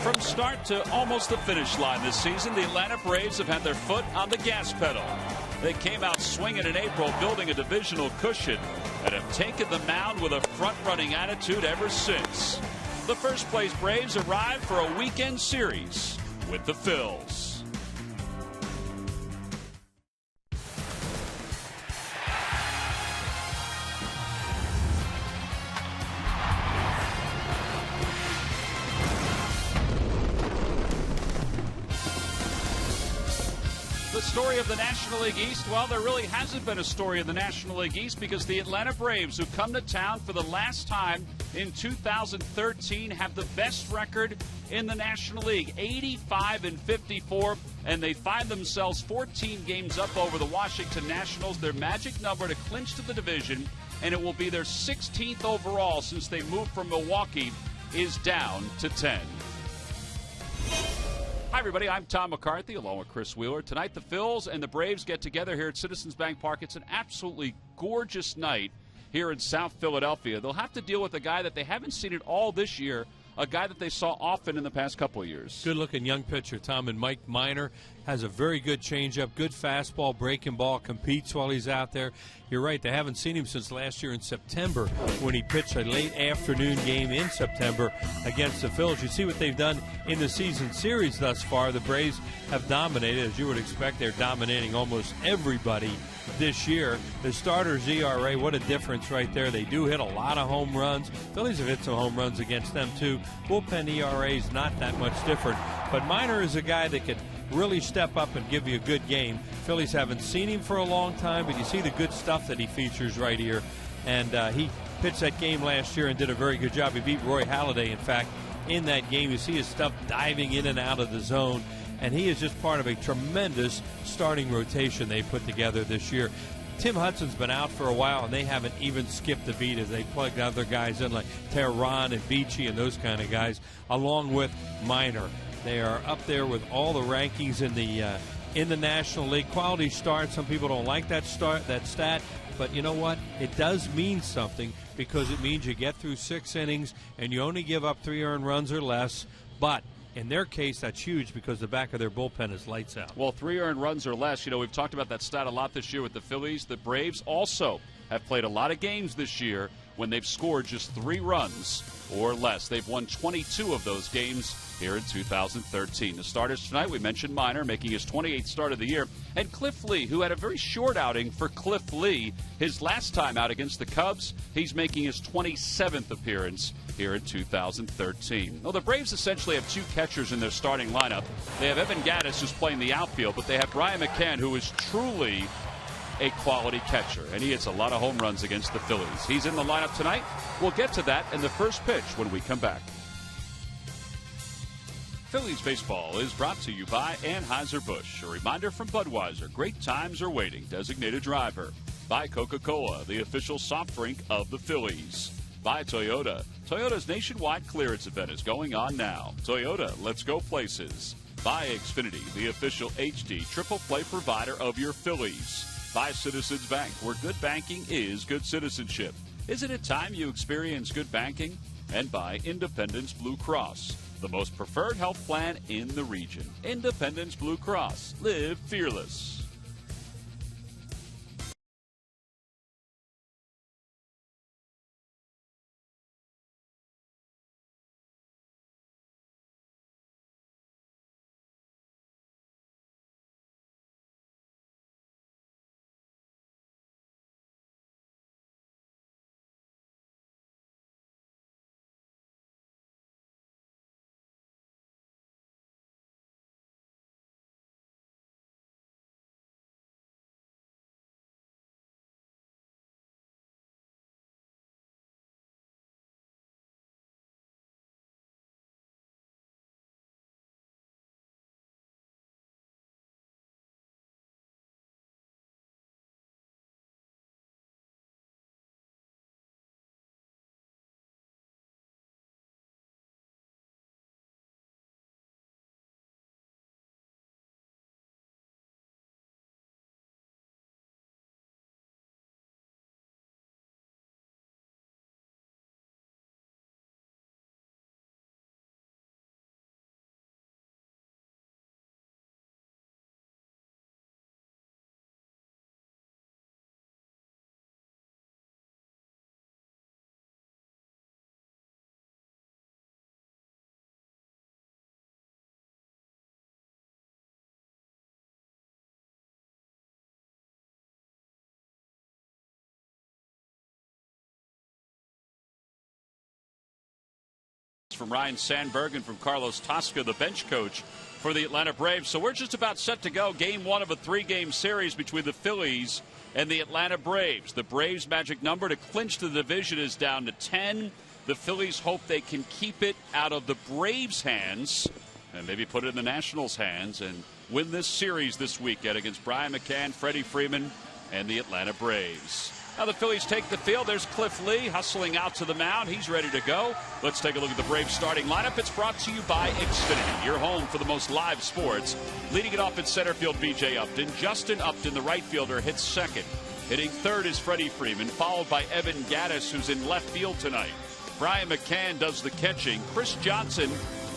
From start to almost the finish line this season, the Atlanta Braves have had their foot on the gas pedal. They came out swinging in April, building a divisional cushion, and have taken the mound with a front-running attitude ever since. The first-place Braves arrived for a weekend series with the Phils. The story of the National League East, well, there really hasn't been a story of the National League East because the Atlanta Braves, who come to town for the last time in 2013, have the best record in the National League, 85-54, and they find themselves 14 games up over the Washington Nationals, their magic number to clinch to the division, and it will be their 16th overall since they moved from Milwaukee, is down to 10. Hi, everybody. I'm Tom McCarthy, along with Chris Wheeler. Tonight, the Phils and the Braves get together here at Citizens Bank Park. It's an absolutely gorgeous night here in South Philadelphia. They'll have to deal with a guy that they haven't seen at all this year, a guy that they saw often in the past couple of years. Good-looking young pitcher, Tom, and Mike Minor has a very good changeup, good fastball, breaking ball, competes while he's out there. You're right, they haven't seen him since last year in September when he pitched a late afternoon game in September against the Phils. You see what they've done in the season series thus far. The Braves have dominated, as you would expect. They're dominating almost everybody this year. The starters' ERA, what a difference right there. They do hit a lot of home runs. Phillies have hit some home runs against them, too. Bullpen ERA is not that much different. But Minor is a guy that could really step up and give you a good game. Phillies haven't seen him for a long time, but you see the good stuff that he features right here. And he pitched that game last year and did a very good job. He beat Roy Halladay, in fact, in that game. You see his stuff diving in and out of the zone. And he is just part of a tremendous starting rotation they put together this year. Tim Hudson's been out for a while, and they haven't even skipped a beat as they plugged other guys in like Tehran and Beachy and those kind of guys, along with Minor. They are up there with all the rankings in the National League. Quality start. Some people don't like that stat, but you know what? It does mean something because it means you get through 6 innings and you only give up 3 earned runs or less. But in their case, that's huge because the back of their bullpen is lights out. Well, 3 earned runs or less. You know, we've talked about that stat a lot this year with the Phillies. The Braves also have played a lot of games this year when they've scored just 3 runs or less. They've won 22 of those games here in 2013. The starters tonight, we mentioned Minor making his 28th start of the year, and Cliff Lee, who had a very short outing for Cliff Lee. His last time out against the Cubs, he's making his 27th appearance here in 2013. Well, the Braves essentially have 2 catchers in their starting lineup. They have Evan Gattis, who's playing the outfield, but they have Brian McCann, who is truly a quality catcher, and he hits a lot of home runs against the Phillies. He's in the lineup tonight. We'll get to that in the first pitch when we come back. Phillies baseball is brought to you by Anheuser-Busch. A reminder from Budweiser, great times are waiting. Designated driver. By Coca-Cola, the official soft drink of the Phillies. By Toyota. Toyota's nationwide clearance event is going on now. Toyota, let's go places. By Xfinity, the official HD triple play provider of your Phillies. By Citizens Bank, where good banking is good citizenship. Isn't it time you experience good banking? And by Independence Blue Cross, the most preferred health plan in the region. Independence Blue Cross. Live fearless. from Ryan Sandberg and from Carlos Tosca, the bench coach for the Atlanta Braves. So we're just about set to go. Game 1 of a 3-game series between the Phillies and the Atlanta Braves. The Braves' magic number to clinch the division is down to 10. The Phillies hope they can keep it out of the Braves' hands and maybe put it in the Nationals' hands and win this series this weekend against Brian McCann, Freddie Freeman, and the Atlanta Braves. Now the Phillies take the field. There's Cliff Lee hustling out to the mound. He's ready to go. Let's take a look at the Braves starting lineup. It's brought to you by Xfinity, your home for the most live sports. Leading it off in center field, B.J. Upton. Justin Upton, the right fielder, hits second. Hitting third is Freddie Freeman, followed by Evan Gattis, who's in left field tonight. Brian McCann does the catching. Chris Johnson,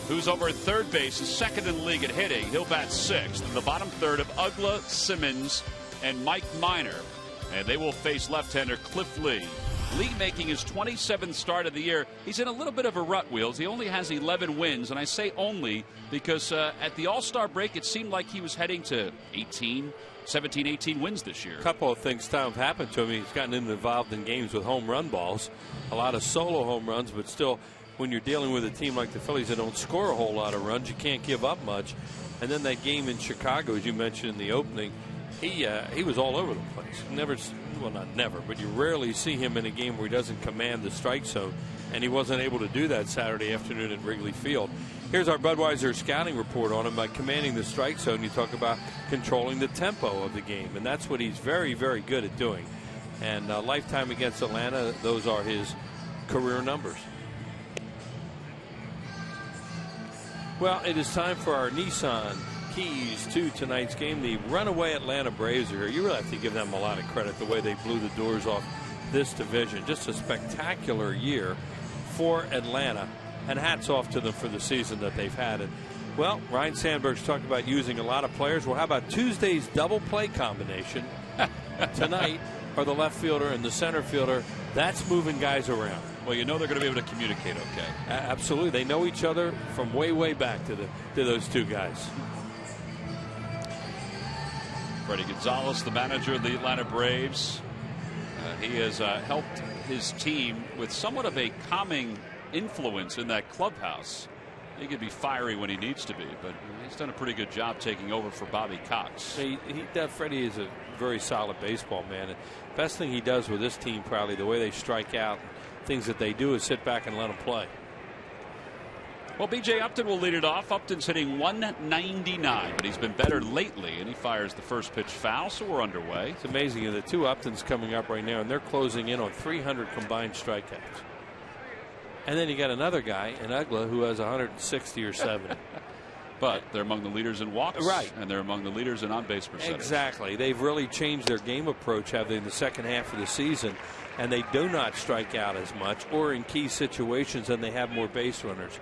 who's over at third base, is second in the league at hitting. He'll bat sixth. In the bottom third of Ugla, Simmons, and Mike Minor. And they will face left-hander Cliff Lee. Lee making his 27th start of the year. He's in a little bit of a rut, Wheels. He only has 11 wins, and I say only because at the All-Star break, it seemed like he was heading to 17, 18 wins this year. A couple of things, Tom, have happened to him. He's gotten involved in games with home run balls, a lot of solo home runs, but still, when you're dealing with a team like the Phillies that don't score a whole lot of runs, you can't give up much. And then that game in Chicago, as you mentioned in the opening, he was all over the place. Not never, but you rarely see him in a game where he doesn't command the strike zone, and he wasn't able to do that Saturday afternoon at Wrigley Field. Here's our Budweiser scouting report on him. By commanding the strike zone, you talk about controlling the tempo of the game, and that's what he's very, very good at doing. And lifetime against Atlanta, those are his career numbers. Well, it is time for our Nissan keys to tonight's game. The runaway Atlanta Braves are here. You really have to give them a lot of credit the way they blew the doors off this division. Just a spectacular year for Atlanta, and hats off to them for the season that they've had. And well, Ryan Sandberg's talked about using a lot of players. Well, how about Tuesday's double play combination tonight? Are the left fielder and the center fielder. That's moving guys around. Well, you know they're going to be able to communicate okay. Absolutely. They know each other from way, way back to those two guys. Freddie Gonzalez, the manager of the Atlanta Braves. He has helped his team with somewhat of a calming influence in that clubhouse. He can be fiery when he needs to be, but he's done a pretty good job taking over for Bobby Cox. Freddie is a very solid baseball man. And best thing he does with this team, probably the way they strike out, things that they do is sit back and let them play. Well, B.J. Upton will lead it off. Upton's hitting 199, but he's been better lately, and he fires the first pitch foul, so we're underway. It's amazing. The two Uptons coming up right now, and they're closing in on 300 combined strikeouts. And then you got another guy in Ugla who has 160 or 70. But they're among the leaders in walks. Right. And they're among the leaders in on-base percentage. Exactly. They've really changed their game approach, have they, in the second half of the season. And they do not strike out as much or in key situations, and they have more base runners.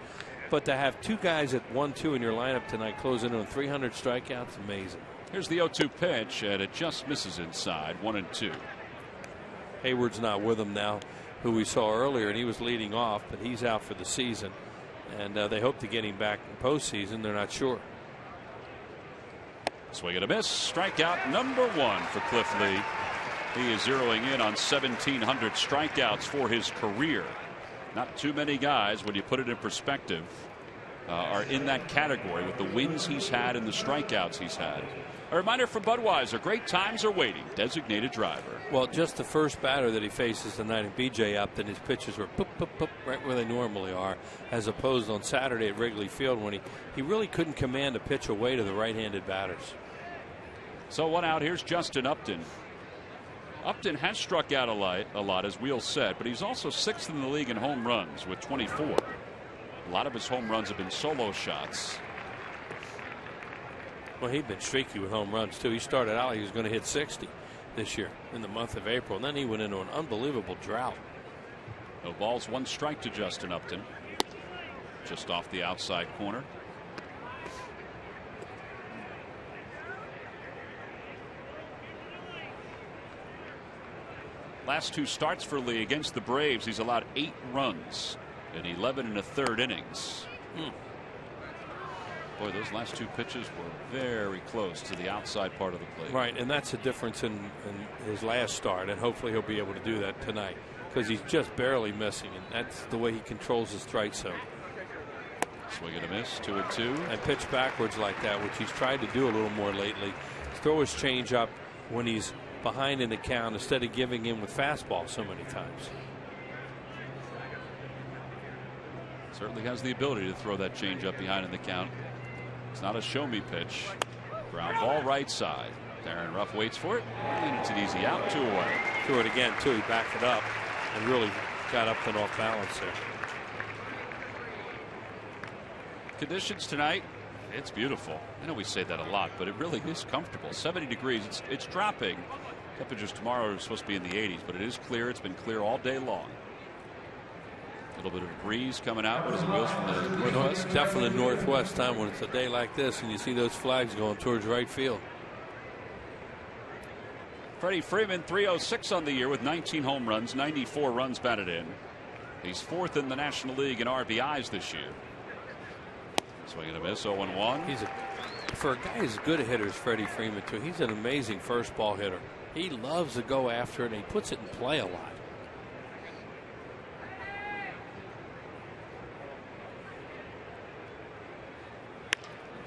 But to have two guys at 1-2 in your lineup tonight closing in on 300 strikeouts, amazing. Here's the 0-2 pitch, and it just misses inside. 1-2. Hayward's not with him now, who we saw earlier, and he was leading off, but he's out for the season. And they hope to get him back in postseason. They're not sure. Swing and a miss. Strikeout number 1 for Cliff Lee. He is zeroing in on 1,700 strikeouts for his career. Not too many guys, when you put it in perspective, are in that category with the wins he's had and the strikeouts he's had. A reminder from Budweiser, great times are waiting. Designated driver. Well, just the first batter that he faces tonight at B.J. Upton, his pitches were poop, poop, poop, right where they normally are, as opposed on Saturday at Wrigley Field when he really couldn't command a pitch away to the right-handed batters. So one out. Here's Justin Upton. Upton has struck out a lot, as Wheels said, but he's also 6th in the league in home runs with 24. A lot of his home runs have been solo shots. Well, he'd been streaky with home runs, too. He started out, he was going to hit 60 this year in the month of April, and then he went into an unbelievable drought. No balls, 1 strike to Justin Upton. Just off the outside corner. Last 2 starts for Lee against the Braves, he's allowed 8 runs in 11 1/3 innings. Boy, those last 2 pitches were very close to the outside part of the plate. Right, and that's a difference in his last start, and hopefully he'll be able to do that tonight because he's just barely missing, and that's the way he controls his strike zone. Swing and a miss, 2-2. And pitch backwards like that, which he's tried to do a little more lately. Throw his change up when he's behind in the count instead of giving in with fastball so many times. Certainly has the ability to throw that change up behind in the count. It's not a show me pitch. Ground ball right side. Darren Ruff waits for it, and it's an easy out, 2 away. Threw it again too. He backed it up and really got up and off balance there. Conditions tonight, it's beautiful. I know we say that a lot, but it really is comfortable. 70 degrees. It's dropping. Temperatures tomorrow are supposed to be in the 80s, but it is clear. It's been clear all day long. A little bit of a breeze coming out. What is it, Wills, from the northwest? Definitely northwest time when it's a day like this and you see those flags going towards right field. Freddie Freeman, 306 on the year with 19 home runs, 94 runs batted in. He's 4th in the National League in RBIs this year. Swing and a miss, 0-1. For a guy as good a hitter as Freddie Freeman, too, he's an amazing first ball hitter. He loves to go after it, and he puts it in play a lot.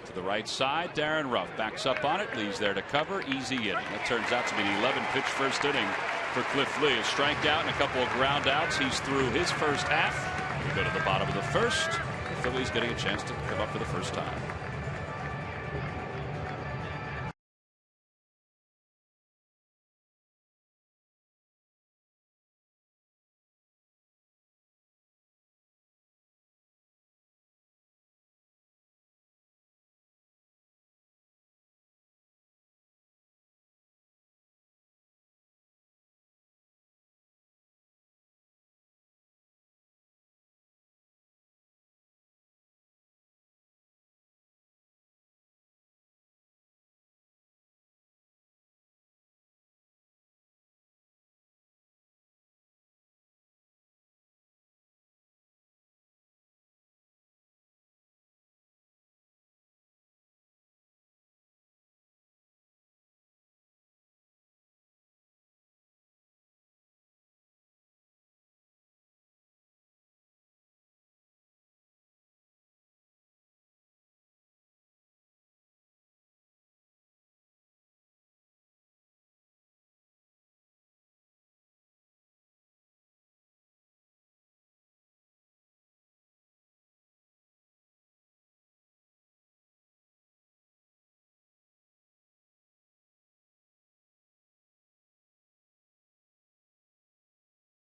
To the right side, Darren Ruff backs up on it, leaves there to cover, easy inning. That turns out to be an 11-pitch first inning for Cliff Lee. A strikeout and a couple of ground outs. He's through his first half. We go to the bottom of the first. The Phillies getting a chance to come up for the first time.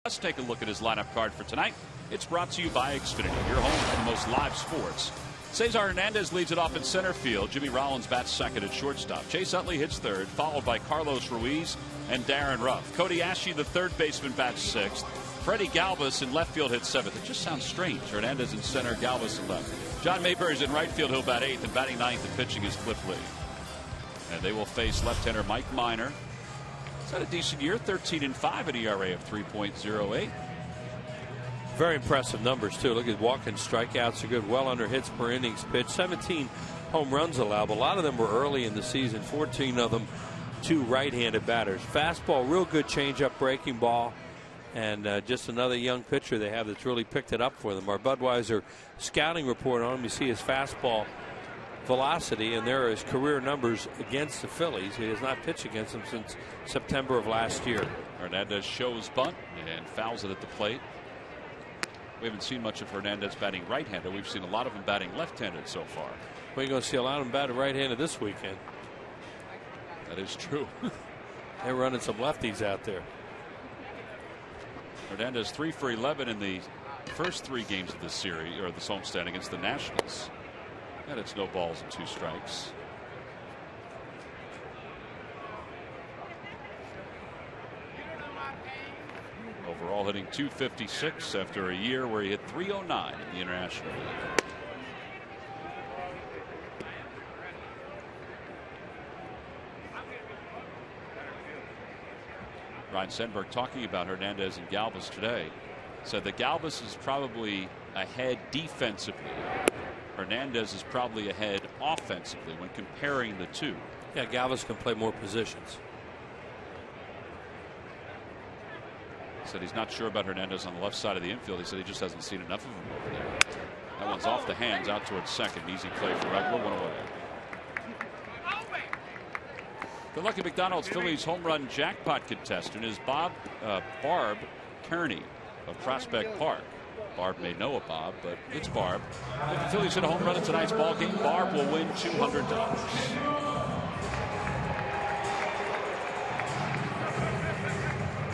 Let's take a look at his lineup card for tonight. It's brought to you by Xfinity, your home for the most live sports. Cesar Hernandez leads it off in center field. Jimmy Rollins bats second at shortstop. Chase Utley hits third, followed by Carlos Ruiz and Darren Ruff. Cody Ashe, the third baseman, bats sixth. Freddie Galvis in left field hits seventh. It just sounds strange. Hernandez in center, Galvis in left. John Mayberry's in right field. He'll bat eighth, and batting ninth and pitching is Cliff Lee. And they will face left-hander Mike Minor. He's had a decent year, 13-5, an ERA of 3.08. Very impressive numbers, too. Look at walk and strikeouts are good. Well under hits per innings pitched. 17 home runs allowed. A lot of them were early in the season. 14 of them to right-handed batters. Fastball, real good changeup, breaking ball. And just another young pitcher they have that's really picked it up for them. Our Budweiser scouting report on him, you see his fastball velocity, and there are his career numbers against the Phillies. He has not pitched against them since September of last year. Hernandez shows bunt and fouls it at the plate. We haven't seen much of Hernandez batting right-handed. We've seen a lot of him batting left-handed so far. We're going to see a lot of them batting right-handed this weekend. That is true. They're running some lefties out there. Hernandez 3 for 11 in the first 3 games of this series, or this homestand against the Nationals. And it's no balls and 2 strikes. Overall hitting .256 after a year where he hit .309 in the International League. Ryan Sandberg talking about Hernandez and Galvis today said that Galvis is probably ahead defensively. Hernandez is probably ahead offensively when comparing the two. Yeah, Galvis can play more positions. Said he's not sure about Hernandez on the left side of the infield. He said he just hasn't seen enough of him over there. That one's off the hands out towards second. Easy play for Eckler. One away. The Lucky McDonald's Phillies home run jackpot contestant is Barb Kearney of Prospect Park. Barb may know a Bob, but it's Barb. If the Phillies hit a home run in tonight's ball game, Barb will win $200.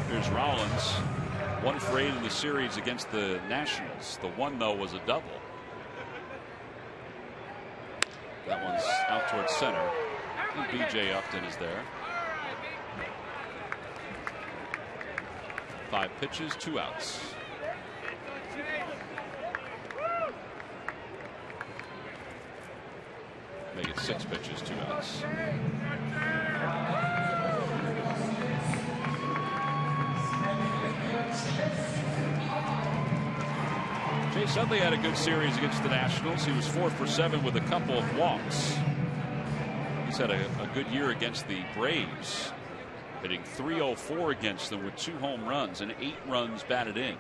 Here's Rollins. 1 for 8 in the series against the Nationals. The one, though, was a double. That one's out towards center. And B.J. Upton is there. 5 pitches, 2 outs. Make it 6 pitches, 2 outs. Chase Utley had a good series against the Nationals. He was 4 for 7 with a couple of walks. He's had a good year against the Braves, hitting .304 against them with 2 home runs and 8 runs batted in.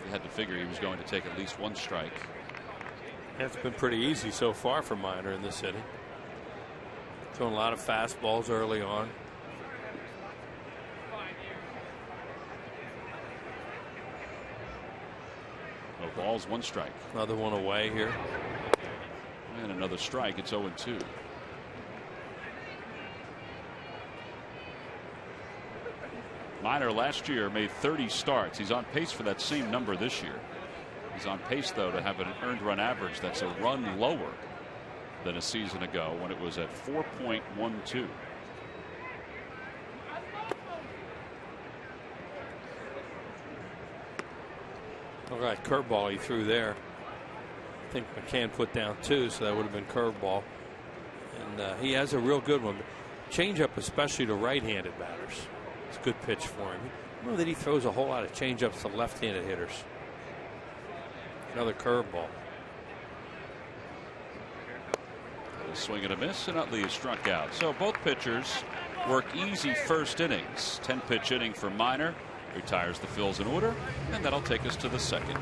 You had to figure he was going to take at least 1 strike. It's been pretty easy so far for Minor in this inning. Throwing a lot of fastballs early on. No balls, 1 strike. Another one away here. And another strike. It's 0-2. Minor last year made 30 starts. He's on pace for that same number this year. He's on pace, though, to have an earned run average that's a run lower than a season ago when it was at 4.12. All right, curveball he threw there. I think McCann put down 2, so that would have been curveball. And he has a real good one. Changeup, especially to right-handed batters. It's a good pitch for him. I don't know that he throws a whole lot of changeups to left-handed hitters. Another curveball. A swing and a miss, and Utley is struck out. So both pitchers work easy first innings. 10-pitch inning for Minor. Retires the Phils in order, and that'll take us to the second.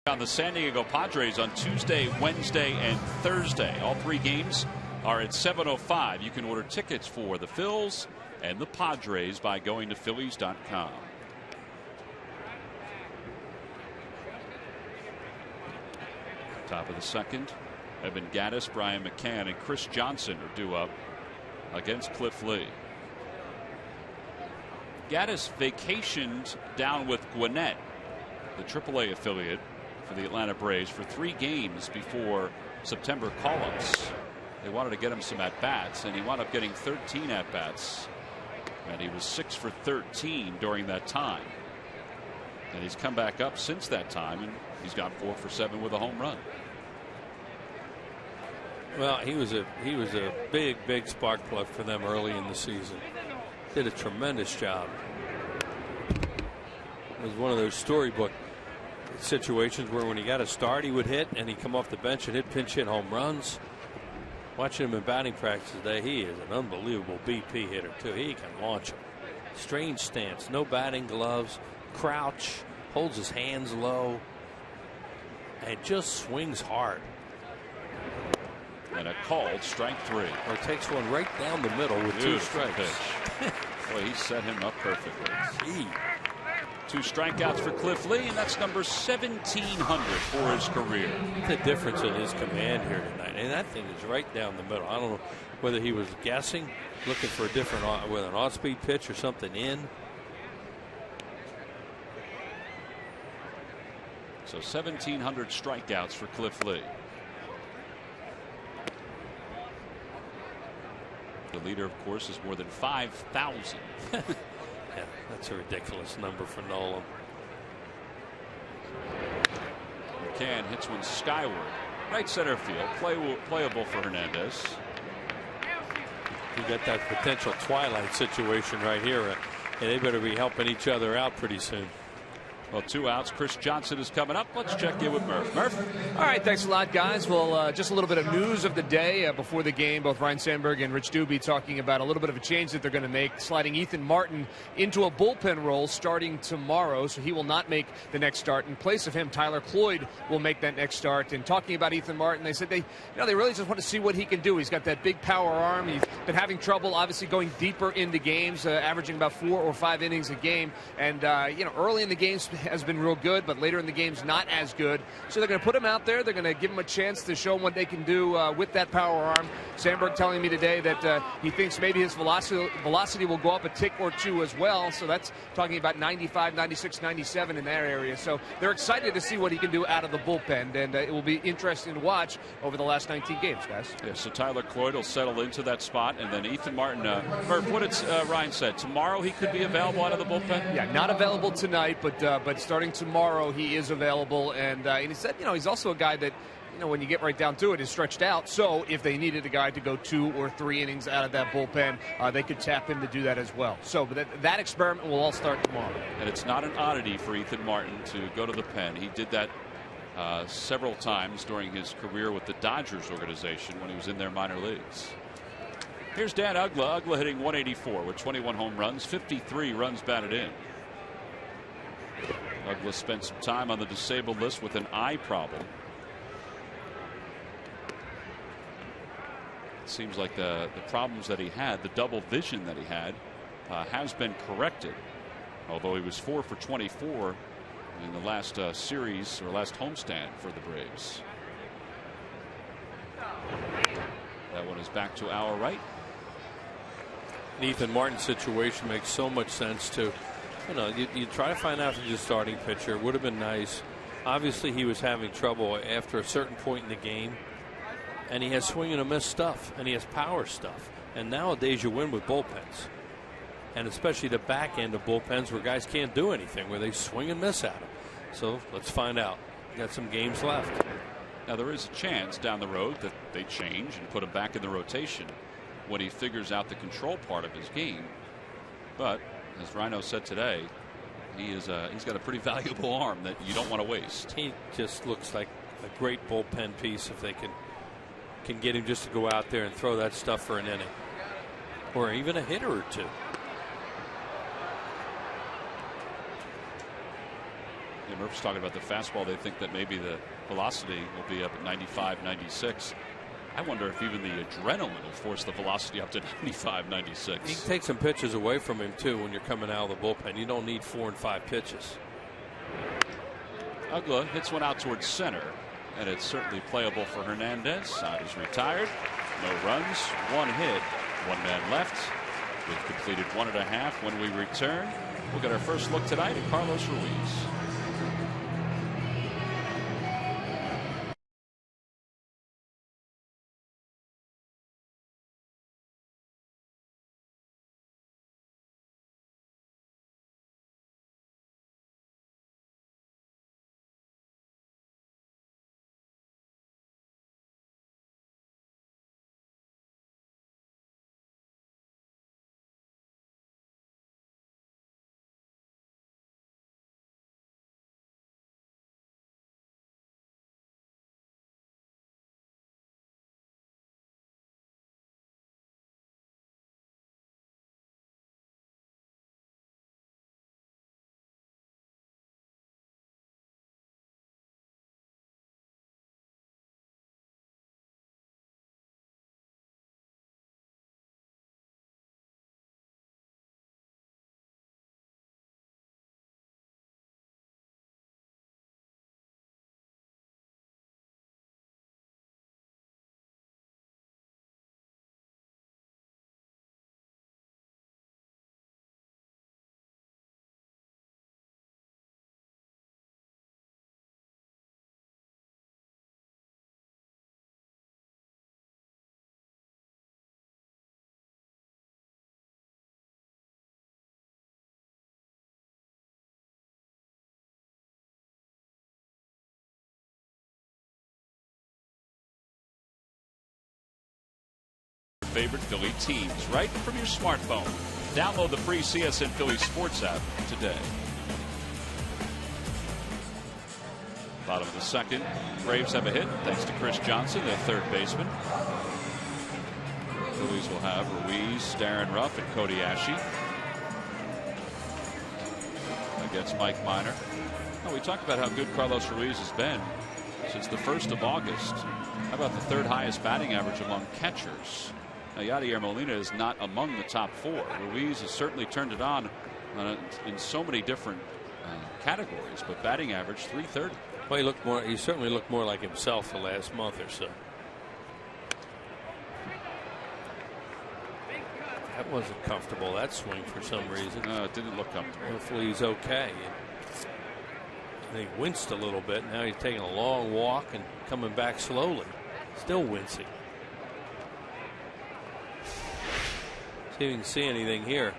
On the San Diego Padres on Tuesday, Wednesday, and Thursday. All 3 games are at 7:05. You can order tickets for the Phils and the Padres by going to Phillies.com. Top of the second. Evan Gattis, Brian McCann, and Chris Johnson are due up against Cliff Lee. Gattis vacationed down with Gwinnett, the AAA affiliate, for the Atlanta Braves for 3 games before September call-ups. They wanted to get him some at-bats, and he wound up getting 13 at-bats. And he was 6 for 13 during that time. And he's come back up since that time, and he's got 4 for 7 with a home run. Well, he was a big spark plug for them early in the season. Did a tremendous job. It was one of those storybook situations where when he got a start, he would hit, and he'd come off the bench and hit pinch hit home runs. Watching him in batting practice today, he is an unbelievable BP hitter too. He can launch him. Strange stance, no batting gloves, crouch, holds his hands low, and just swings hard. And a called strike 3. Or takes one right down the middle with 2 strikes. Boy, he set him up perfectly. Gee. 2 strikeouts for Cliff Lee, and that's number 1,700 for his career. The difference in his command here tonight, and that thing is right down the middle. I don't know whether he was guessing, looking for a different, with an off-speed pitch or something in. So 1,700 strikeouts for Cliff Lee. The leader, of course, is more than 5,000. Yeah, that's a ridiculous number for Nolan. McCann hits one skyward. Right center field. Playable for Hernandez. You got that potential twilight situation right here. And they better be helping each other out pretty soon. Well, 2 outs. Chris Johnson is coming up. Let's check in with Murph. Murph? All right, thanks a lot, guys. Well, just a little bit of news of the day before the game. Both Ryan Sandberg and Rich Doobie talking about a little bit of a change that they're going to make, sliding Ethan Martin into a bullpen role starting tomorrow, so he will not make the next start. In place of him, Tyler Cloyd will make that next start. And talking about Ethan Martin, they said they really just want to see what he can do. He's got that big power arm. He's been having trouble, obviously, going deeper into games, averaging about 4 or 5 innings a game. And, early in the games has been real good, but later in the game's not as good. So they're going to put him out there. They're going to give him a chance to show him what they can do with that power arm. Sandberg telling me today that he thinks maybe his velocity will go up a tick or 2 as well. So that's talking about 95, 96, 97 in that area. So they're excited to see what he can do out of the bullpen, and it will be interesting to watch over the last 19 games, guys. Yeah, so Tyler Cloyd will settle into that spot, and then Ethan Martin. Murph, what did Ryan said? Tomorrow he could be available out of the bullpen? Yeah, not available tonight, but starting tomorrow he is available, and he said he's also a guy that when you get right down to it is stretched out, so if they needed a guy to go 2 or 3 innings out of that bullpen, they could tap him to do that as well. So but that experiment will all start tomorrow. And it's not an oddity for Ethan Martin to go to the pen. He did that several times during his career with the Dodgers organization when he was in their minor leagues. Here's Dan Uggla. Uggla hitting 184 with 21 home runs, 53 runs batted in. Uggla spent some time on the disabled list with an eye problem. It seems like the problems that he had, the double vision that he had, has been corrected. Although he was 4 for 24 in the last series or last homestand for the Braves. That one is back to our right. Ethan Martin's situation makes so much sense too. You try to find out if he's a starting pitcher. Would have been nice. Obviously, he was having trouble after a certain point in the game, and he has swing and a miss stuff, and he has power stuff. And nowadays, you win with bullpens, and especially the back end of bullpens where guys can't do anything, where they swing and miss at him. So let's find out. Got some games left. Now there is a chance down the road that they change and put him back in the rotation when he figures out the control part of his game. But as Rhino said today, he's got a pretty valuable arm that you don't want to waste. He just looks like a great bullpen piece if they can get him just to go out there and throw that stuff for an inning, or even a hitter or 2. Yeah, Murph's talking about the fastball. They think that maybe the velocity will be up at 95, 96. I wonder if even the adrenaline will force the velocity up to 95, 96. You can take some pitches away from him too when you're coming out of the bullpen. You don't need 4 and 5 pitches. Uggla hits one out towards center, and it's certainly playable for Hernandez. Side is retired. No runs, 1 hit, 1 man left. We've completed 1.5. When we return, we'll get our first look tonight at Carlos Ruiz. favorite Philly teams right from your smartphone. Download the free CSN Philly Sports app today. Bottom of the second, Braves have a hit thanks to Chris Johnson, their third baseman. Phillies will have Ruiz, Darren Ruff, and Cody Ashe against Mike Minor. Oh, we talked about how good Carlos Ruiz has been since the 1st of August. How about the 3rd highest batting average among catchers? Now, Yadier Molina is not among the top 4. Ruiz has certainly turned it on in so many different categories, but batting average .330. Well, he certainly looked more like himself the last month or so. That wasn't comfortable, that swing, for some reason. No, it didn't look comfortable. Hopefully he's okay. And he winced a little bit. Now he's taking a long walk and coming back slowly. Still wincing. See if you can see anything here.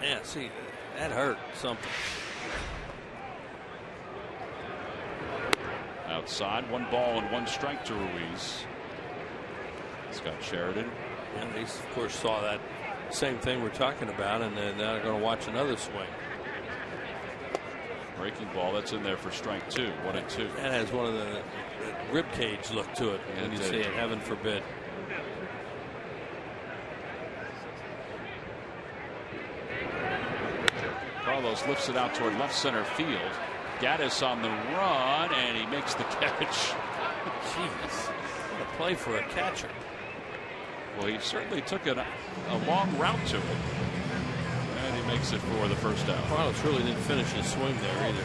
Yeah, see, that hurt something. Outside, 1 ball and 1 strike to Ruiz. Scott Sheridan. And they, of course, saw that same thing we're talking about, and then now they're going to watch another swing. Breaking ball, that's in there for strike 2. 1-2. That has one of the rib cage look to it when you see it. Heaven forbid. Carlos lifts it out toward left center field. Gaddis on the run, and he makes the catch. Jeez, what a play for a catcher. Well, he certainly took a long route to it, and he makes it for the first out. Carlos really didn't finish his swing there either.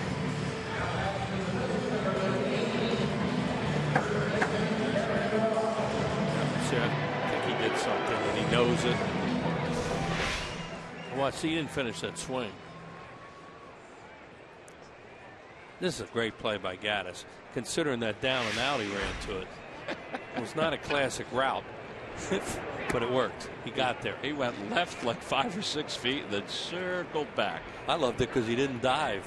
See, I think he did something, and he knows it. Watch, see, he didn't finish that swing. This is a great play by Gaddis, considering that down and out he ran to it. It was not a classic route, but it worked. He got there. He went left like 5 or 6 feet, then circled back. I loved it because he didn't dive.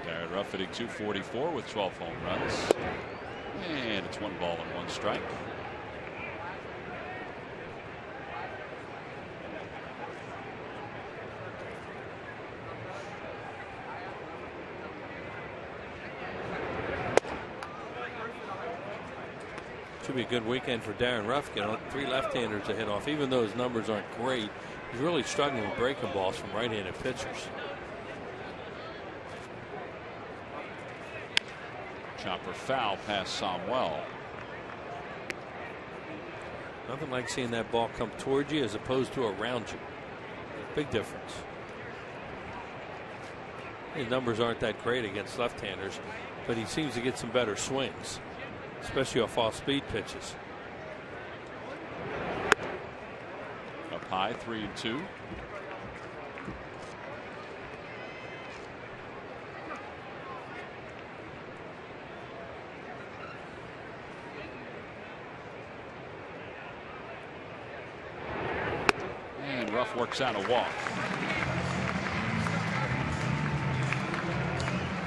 Darren Ruff hitting .244 with 12 home runs. And it's 1 ball and 1 strike. Should be a good weekend for Darren Ruff. Get 3 left-handers to hit off. Even though his numbers aren't great, he's really struggling with breaking balls from right-handed pitchers. Chopper foul past Samuel. Nothing like seeing that ball come towards you as opposed to around you. Big difference. His numbers aren't that great against left-handers, but he seems to get some better swings, especially off off-speed pitches. Up high, 3-2. And Ruff works out a walk.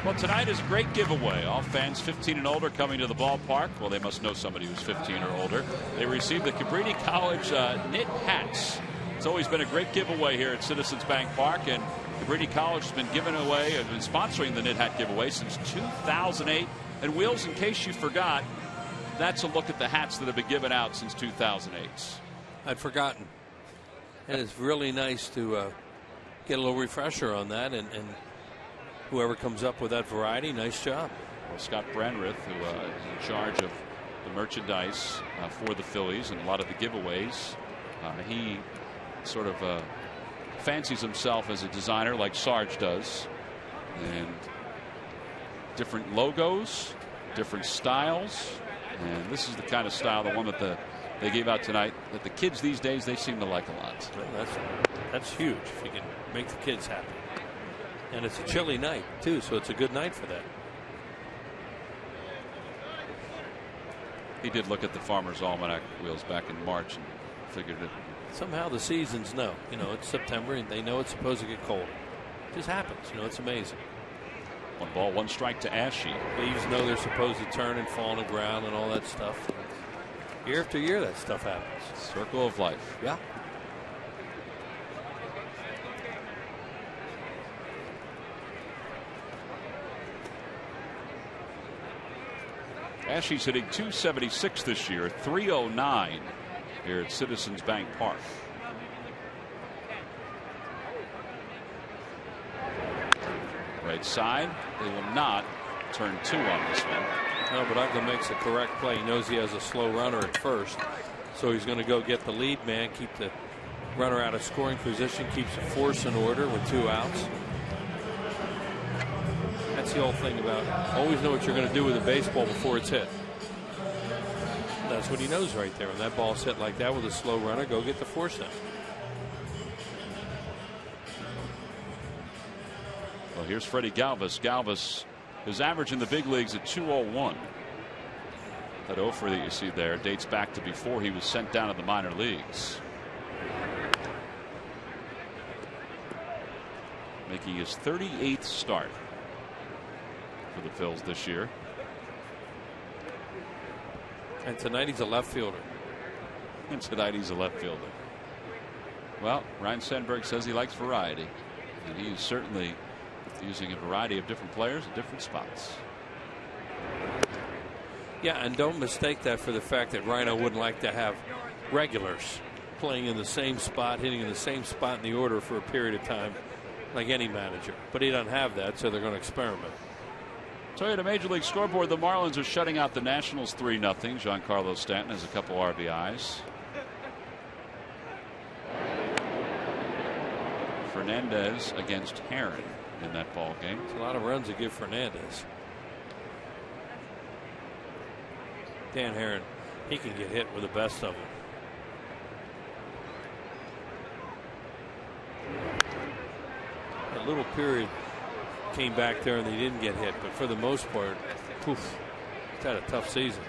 Well, tonight is a great giveaway. All fans 15 and older coming to the ballpark. Well, they must know somebody who's 15 or older. They receive the Cabrini College knit hats. It's always been a great giveaway here at Citizens Bank Park, and Cabrini College has been giving away and been sponsoring the knit hat giveaway since 2008. And Wheels, in case you forgot, that's a look at the hats that have been given out since 2008. I'd forgotten. And it's really nice to get a little refresher on that, and whoever comes up with that variety, nice job. Well, Scott Branrith, who is in charge of the merchandise for the Phillies and a lot of the giveaways, he sort of fancies himself as a designer like Sarge does. And different logos, different styles. And this is the kind of style, the one that they gave out tonight, that the kids these days, they seem to like a lot. Well, that's huge if you can make the kids happy. And it's a chilly night, too, so it's a good night for that. He did look at the Farmer's Almanac, Wheels, back in March and figured it. Somehow the seasons know. You know, it's September and they know it's supposed to get cold. It just happens. You know, it's amazing. 1 ball, 1 strike to Ashe. Leaves know they're supposed to turn and fall on the ground and all that stuff. Year after year, that stuff happens. Circle of life. Yeah. Ashe's hitting .276 this year, .309 here at Citizens Bank Park. Right side, they will not turn 2 on this one. No, but Uggla makes the correct play. He knows he has a slow runner at first, so he's going to go get the lead man, keep the runner out of scoring position, keeps the force in order with 2 outs. That's the whole thing about always know what you're going to do with a baseball before it's hit. That's what he knows right there. When that ball's hit like that with a slow runner, go get the force out. Well, here's Freddie Galvis. Galvis, his average in the big leagues at .201. That offer that you see there dates back to before he was sent down to the minor leagues. Making his 38th start for the Phils this year. And tonight he's a left fielder. And tonight he's a left fielder. Well, Ryan Sandberg says he likes variety. And he's certainly using a variety of different players at different spots. Yeah, and don't mistake that for the fact that Rhino wouldn't like to have regulars playing in the same spot, hitting in the same spot in the order for a period of time, like any manager. But he doesn't have that, so they're going to experiment. Toyota Major League Scoreboard, the Marlins are shutting out the Nationals 3-0. Giancarlo Stanton has a couple RBIs. Fernandez against Herron in that ball game. It's a lot of runs to give Fernandez. Dan Herron, he can get hit with the best of them. A little period came back there and they didn't get hit, but for the most part, poof, it's had a tough season.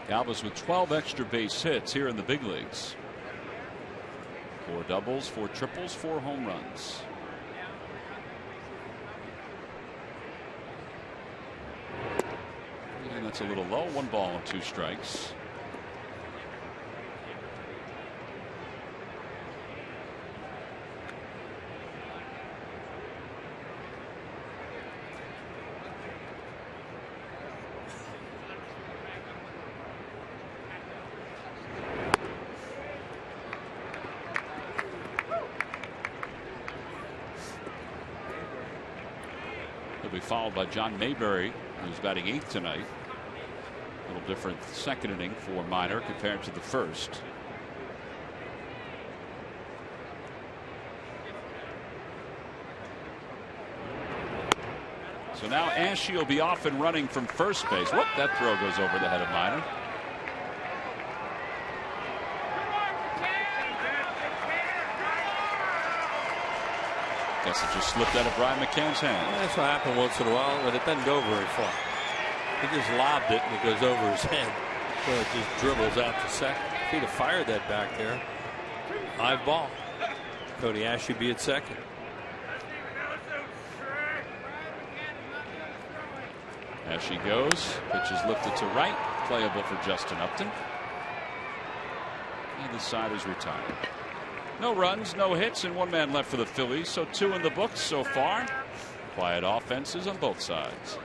Galvis with 12 extra base hits here in the big leagues. 4 doubles, 4 triples, 4 home runs. And that's a little low. 1 ball and 2 strikes. He'll be followed by John Mayberry, who's batting 8th tonight. A little different second inning for Minor compared to the first. So now Ashe will be off and running from first base. Whoop, that throw goes over the head of Minor. Guess it just slipped out of Brian McCann's hand. Well, that's what happened once in a while, but it doesn't go very far. He just lobbed it and it goes over his head. So it just dribbles out to second. If he'd have fired that back there, live ball. Cody Ashe should be at second. Ashe goes. Pitch is lifted to right. Playable for Justin Upton. Either side is retired. No runs, no hits, and 1 man left for the Phillies. So 2 in the books so far. Quiet offenses on both sides.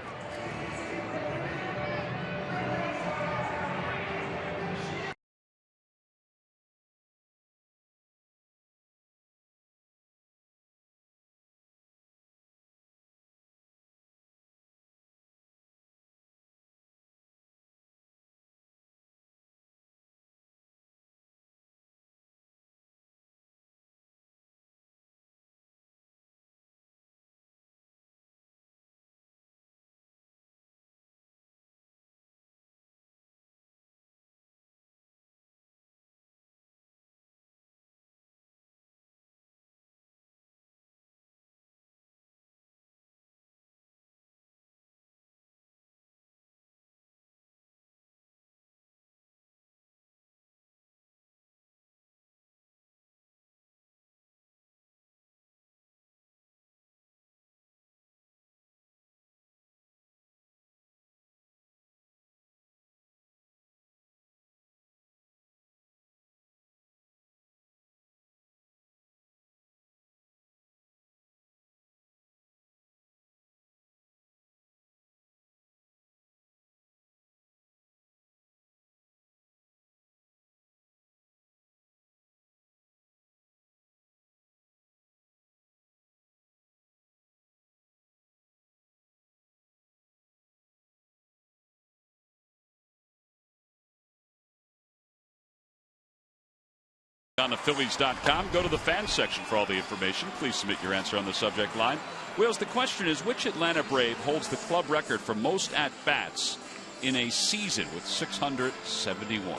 On the Phillies.com, go to the fan section for all the information. Please submit your answer on the subject line. Wheels, the question is, which Atlanta Brave holds the club record for most at-bats in a season with 671?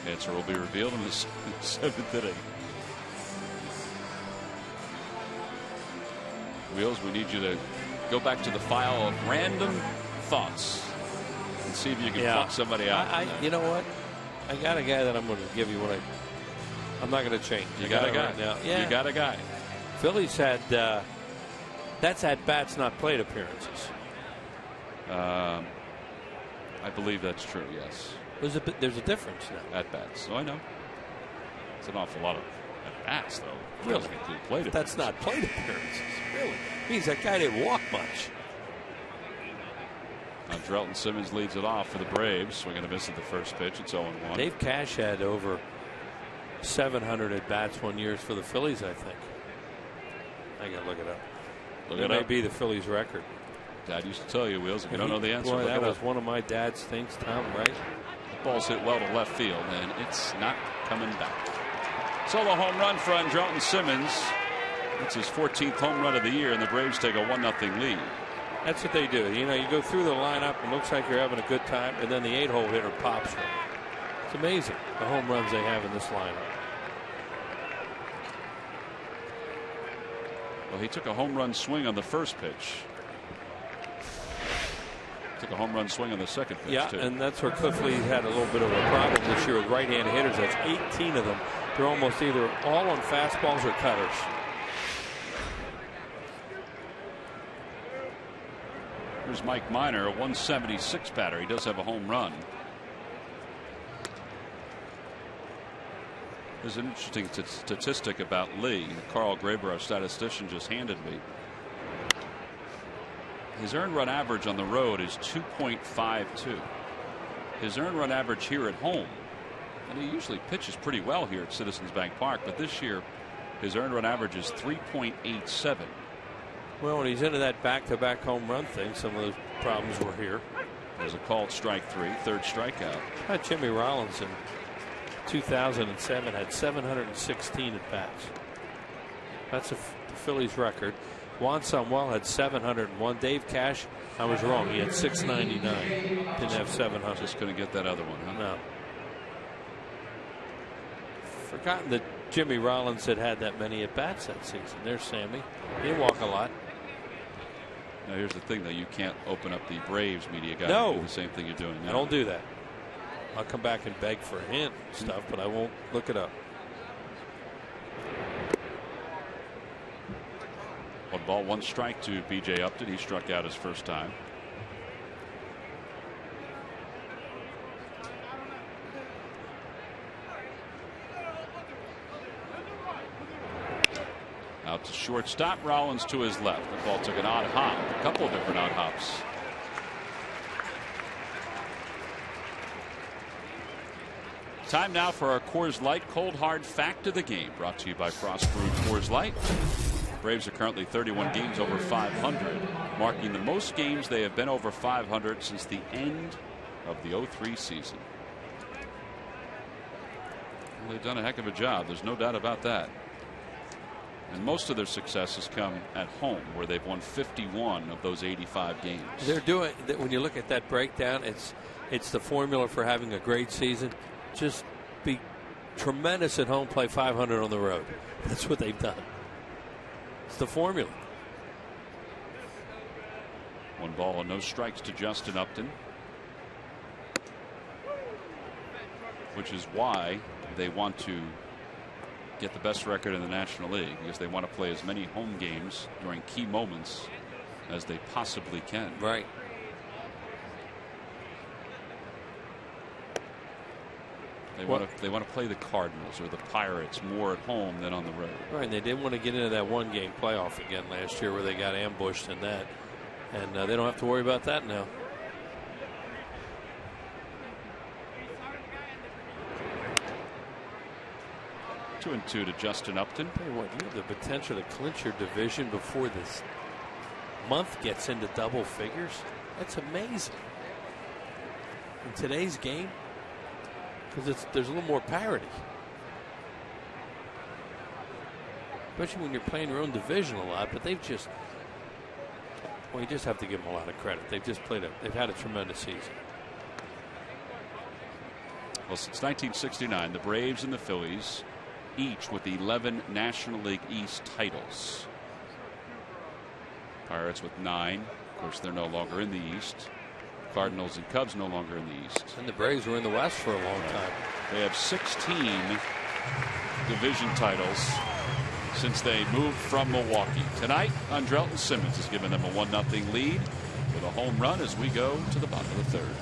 Answer will be revealed in the 7th inning. Wheels, we need you to go back to the file of random thoughts and see if you can pluck somebody out. You know what? I got a guy that I'm going to give you what I'm not going to change. You got a guy. Right now. Yeah. You got a guy. Phillies had that's at bats, not plate appearances. I believe that's true. Yes. There's a difference now. At bats. Oh, I know. It's an awful lot of at bats, though. Really? Plate that's not plate appearances. Really? Means that guy didn't walk much. Andrelton Simmons leads it off for the Braves. Swinging a miss at the first pitch. It's 0-1. Dave Cash had over 700 at bats one year for the Phillies, I think. I got to look it up. It may be the Phillies record. Dad used to tell you, Wheels, if you don't know the answer, boy, that was up. one of my dad's things, Tom, right? The ball's hit well to left field, and it's not coming back. Solo home run for Andrelton Simmons. It's his 14th home run of the year, and the Braves take a 1-0 lead. That's what they do. You know, you go through the lineup, it looks like you're having a good time, and then the 8-hole hitter pops one. It's amazing the home runs they have in this lineup. Well, he took a home run swing on the first pitch. Took a home run swing on the second pitch, too. And that's where Cliff Lee had a little bit of a problem this year with right-handed hitters. That's 18 of them. They're almost either all on fastballs or cutters. Here's Mike Minor, a 176 batter. He does have a home run. There's an interesting statistic about Lee. Carl Graber, our statistician, just handed me. His earned run average on the road is 2.52. His earned run average here at home, and he usually pitches pretty well here at Citizens Bank Park, but this year his earned run average is 3.87. Well, when he's into that back-to-back home run thing, some of those problems were here. There's a called strike 3, third strikeout. Jimmy Rollins in 2007 had 716 at bats. That's the Phillies record. Juan Samuel had 701. Dave Cash, I was wrong. He had 699. Didn't have 700. Just couldn't get that other one, huh? No. Forgotten that Jimmy Rollins had that many at bats that season. There's Sammy. He didn't walk a lot. Now here's the thing, though. You can't open up the Braves media guide and do the same thing you're doing now. I don't do that. I'll come back and beg for a hint and stuff, but I won't look it up. 1 ball, 1 strike to B.J. Upton. He struck out his first time. Out to shortstop. Rollins to his left. The ball took an odd hop. A couple of different odd hops. Time now for our Coors Light Cold Hard Fact of the Game, brought to you by Frost Brewed Coors Light. Braves are currently 31 games over 500, marking the most games they have been over 500 since the end of the 03 season. Well, they've done a heck of a job. There's no doubt about that. And most of their success has come at home, where they've won 51 of those 85 games. They're doing, when you look at that breakdown, it's the formula for having a great season. Just be tremendous at home, play 500 on the road. That's what they've done. It's the formula. 1 ball and no strikes to Justin Upton, which is why they want to get the best record in the National League, because they want to play as many home games during key moments as they possibly can. Right. They want to play the Cardinals or the Pirates more at home than on the road. Right. And they didn't want to get into that 1-game playoff again last year where they got ambushed in that, and they don't have to worry about that now. Two and two to Justin Upton. Tell you what, you have the potential to clinch your division before this month gets into double figures. That's amazing. In today's game, because there's a little more parity. Especially when you're playing your own division a lot, but they've just, well, you just have to give them a lot of credit. They've just they've had a tremendous season. Well, since 1969, the Braves and the Phillies, each with 11 National League East titles. Pirates with 9. Of course, they're no longer in the East. Cardinals and Cubs no longer in the East. And the Braves were in the West for a long time. They have 16 division titles since they moved from Milwaukee. Tonight, Andrelton Simmons has given them a 1-0 lead with a home run as we go to the bottom of the third.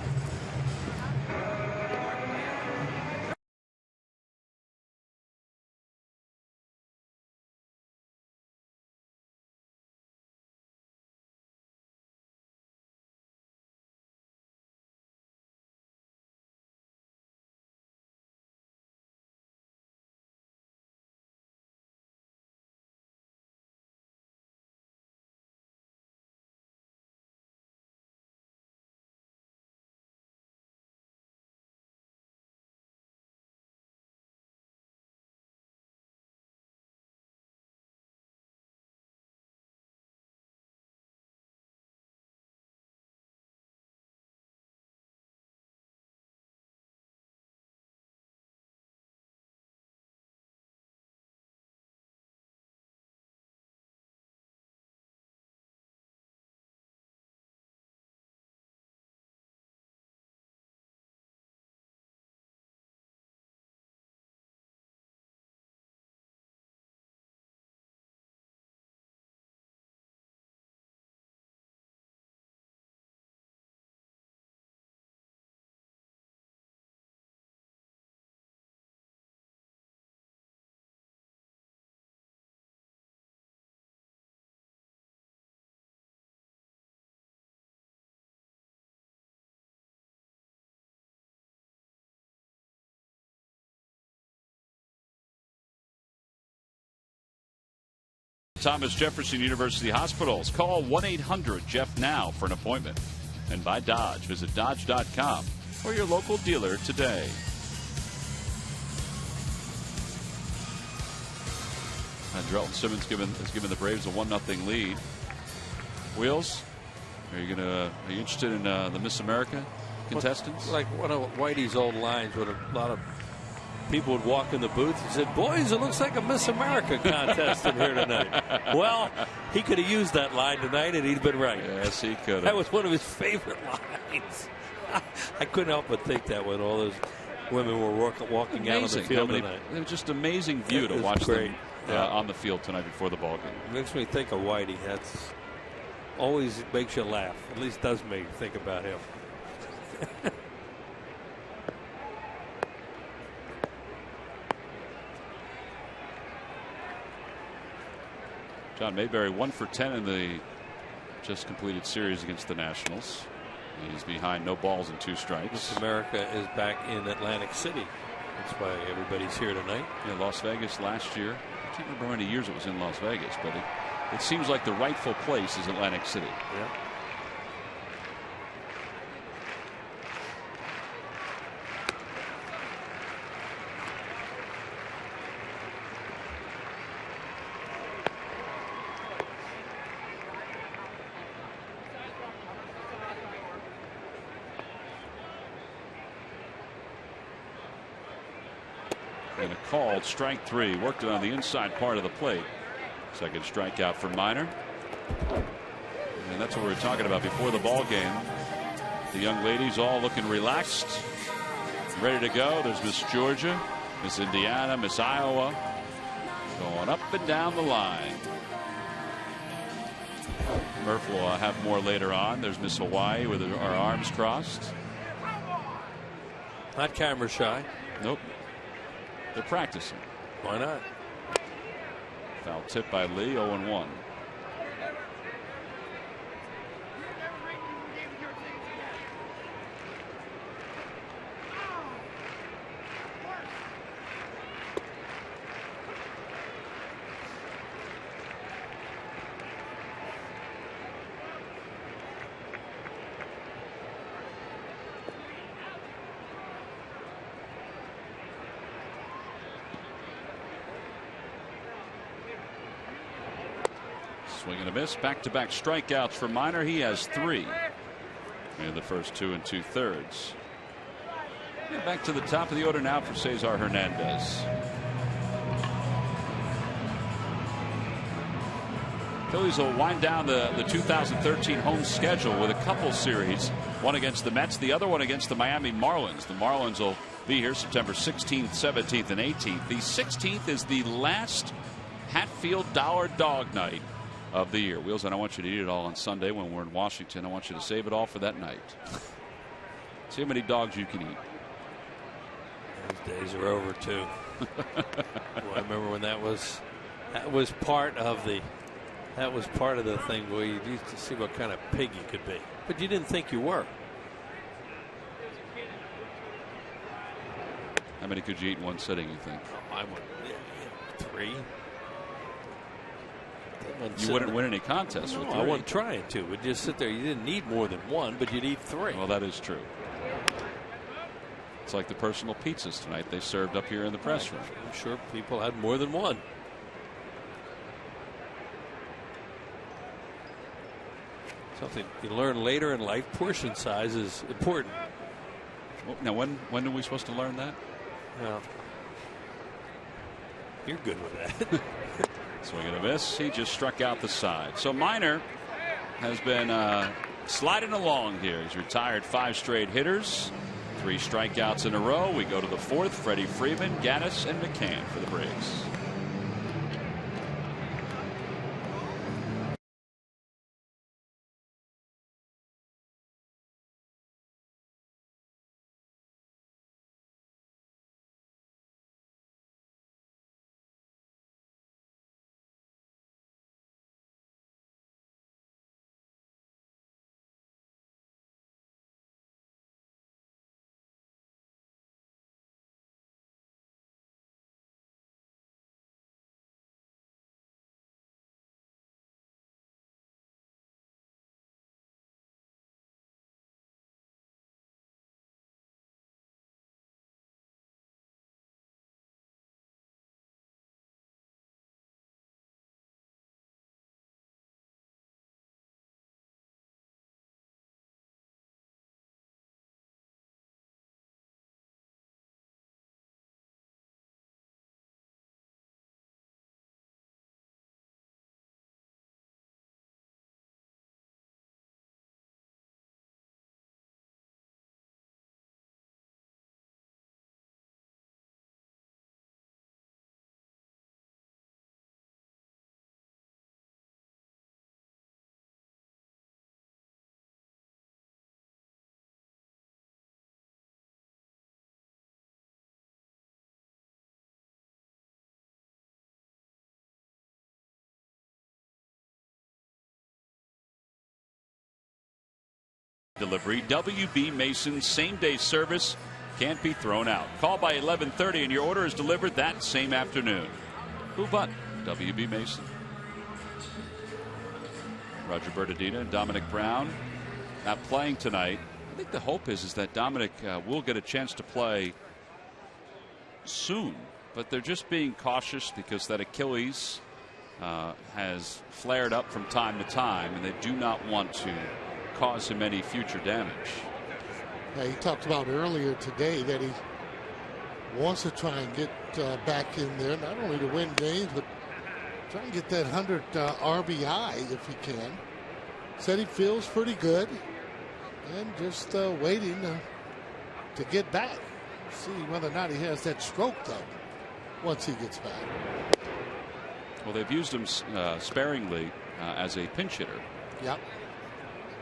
Thomas Jefferson University Hospitals. Call 1-800-JEFF-NOW for an appointment. And by Dodge. Visit Dodge.com or your local dealer today. Andrelton Simmons has given the Braves a 1-0 lead. Wheels, are you interested in the Miss America contestants? Like one of Whitey's old lines with a lot of people would walk in the booth and said, "Boys, it looks like a Miss America contest in here tonight." Well, he could have used that line tonight and he'd been right. Yes, he could have. That was one of his favorite lines. I couldn't help but think that when all those women were walking out on the field tonight. It was just amazing view to watch them on the field tonight before the ball game. It makes me think of Whitey. That's always makes you laugh. At least does make you think about him. John Mayberry 1 for 10 in the just completed series against the Nationals. He's behind no balls and 2 strikes. Miss America is back in Atlantic City. That's why everybody's here tonight. Yeah, Las Vegas last year. I can't remember how many years it was in Las Vegas, but it seems like the rightful place is Atlantic City. Yeah. And a called strike 3. Worked it on the inside part of the plate. Second strikeout for Minor. And that's what we were talking about before the ball game. The young ladies all looking relaxed, ready to go. There's Miss Georgia, Miss Indiana, Miss Iowa, going up and down the line. Murph will have more later on. There's Miss Hawaii with our arms crossed. Not camera shy. Nope. They're practicing. Why not? Foul tip by Lee, 0-1. Swing and a miss. Back-to-back strikeouts for Minor. He has 3 in the first 2 2/3. Back to the top of the order now for Cesar Hernandez. Phillies will wind down the 2013 home schedule with a couple series. One against the Mets, the other one against the Miami Marlins. The Marlins will be here September 16th, 17th, and 18th. The 16th is the last Hatfield Dollar Dog Night of the year. Wheels, I don't want you to eat it all on Sunday when we're in Washington. I want you to save it all for that night. See how many dogs you can eat. Those days are over too. Well, I remember when that was part of the thing where you used to see what kind of pig you could be, but you didn't think you were. How many could you eat in one sitting, you think? Oh, I would 3. You wouldn't win any contests with 3. I wasn't trying to. We'd just sit there. You didn't need more than 1, but you'd eat 3. Well, that is true. It's like the personal pizzas tonight they served up here in the press room. I'm sure people had more than 1. Something you learn later in life. Portion size is important. Well, now, when are we supposed to learn that? Well, you're good with that. Swing and a miss. He just struck out the side. So Minor has been sliding along here. He's retired 5 straight hitters, 3 strikeouts in a row. We go to the 4th. Freddie Freeman, Gaddis, and McCann for the Braves. Delivery. WB Mason same-day service can't be thrown out. Call by 11:30 and your order is delivered that same afternoon. Who but WB Mason? Roger Bertadina and Dominic Brown not playing tonight. I think the hope is that Dominic will get a chance to play soon, but they're just being cautious because that Achilles has flared up from time to time, and they do not want to cause him any future damage. Yeah, he talked about earlier today that he wants to try and get back in there, not only to win games, but try and get that 100 RBI if he can. Said he feels pretty good and just waiting to get back. See whether or not he has that stroke, though, once he gets back. Well, they've used him sparingly as a pinch hitter. Yep.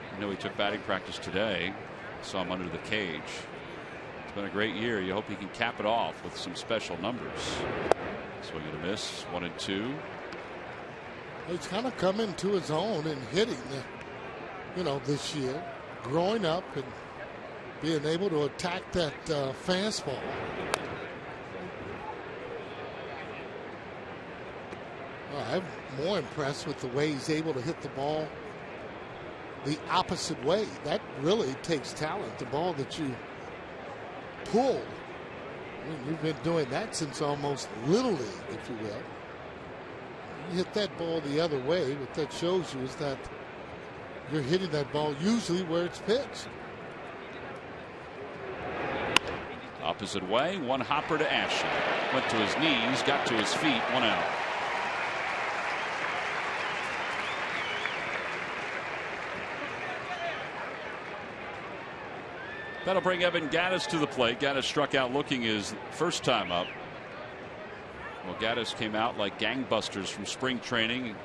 I know he took batting practice today. Saw him under the cage. It's been a great year. You hope he can cap it off with some special numbers. Swing and a miss. 1 and 2. He's kind of come into his own and hitting, this year, growing up and being able to attack that fastball. I'm more impressed with the way he's able to hit the ball the opposite way. That really takes talent. The ball that you pull. I mean, you've been doing that since almost Little League, if you will. You hit that ball the other way. What that shows you is that you're hitting that ball usually where it's pitched. Opposite way, one hopper to Ashley. Went to his knees, got to his feet, 1 out. That'll bring Evan Gaddis to the plate. Gaddis struck out looking his first time up. Well, Gaddis came out like gangbusters from spring training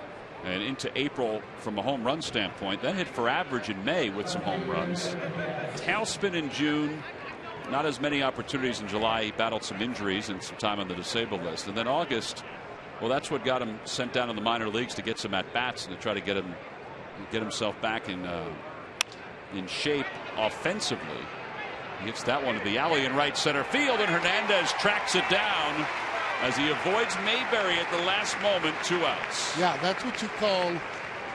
and into April from a home run standpoint, then hit for average in May with some home runs. Tailspin in June, not as many opportunities in July. He battled some injuries and some time on the disabled list. And then August, well, that's what got him sent down to the minor leagues to get some at-bats and to try to get himself back in shape offensively. He hits that one to the alley in right center field, and Hernandez tracks it down as he avoids Mayberry at the last moment. 2 outs. Yeah, that's what you call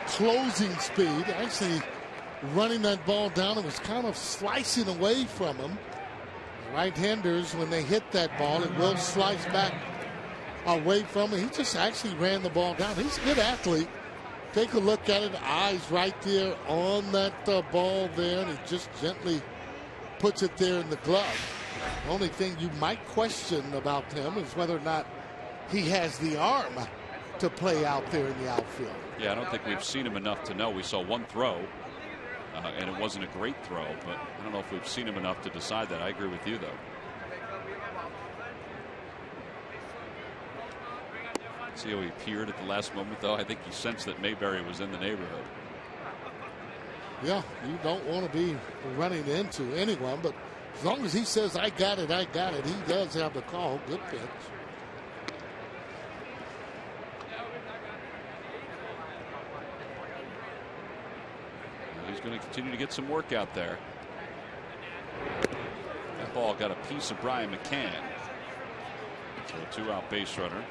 closing speed. Actually, running that ball down, it was kind of slicing away from him. The right-handers, when they hit that ball, it will slice back away from him. He just actually ran the ball down. He's a good athlete. Take a look at it. Eyes right there on that ball there, and he just gently puts it there in the glove. The only thing you might question about him is whether or not he has the arm to play out there in the outfield. Yeah, I don't think we've seen him enough to know. We saw one throw, and it wasn't a great throw, but I don't know if we've seen him enough to decide that. I agree with you, though. See how he peered at the last moment, though? I think he sensed that Mayberry was in the neighborhood. Yeah, you don't want to be running into anyone, but as long as he says, I got it, he does have the call. Good pitch. He's going to continue to get some work out there. That ball got a piece of Brian McCann. So a 2-out base runner.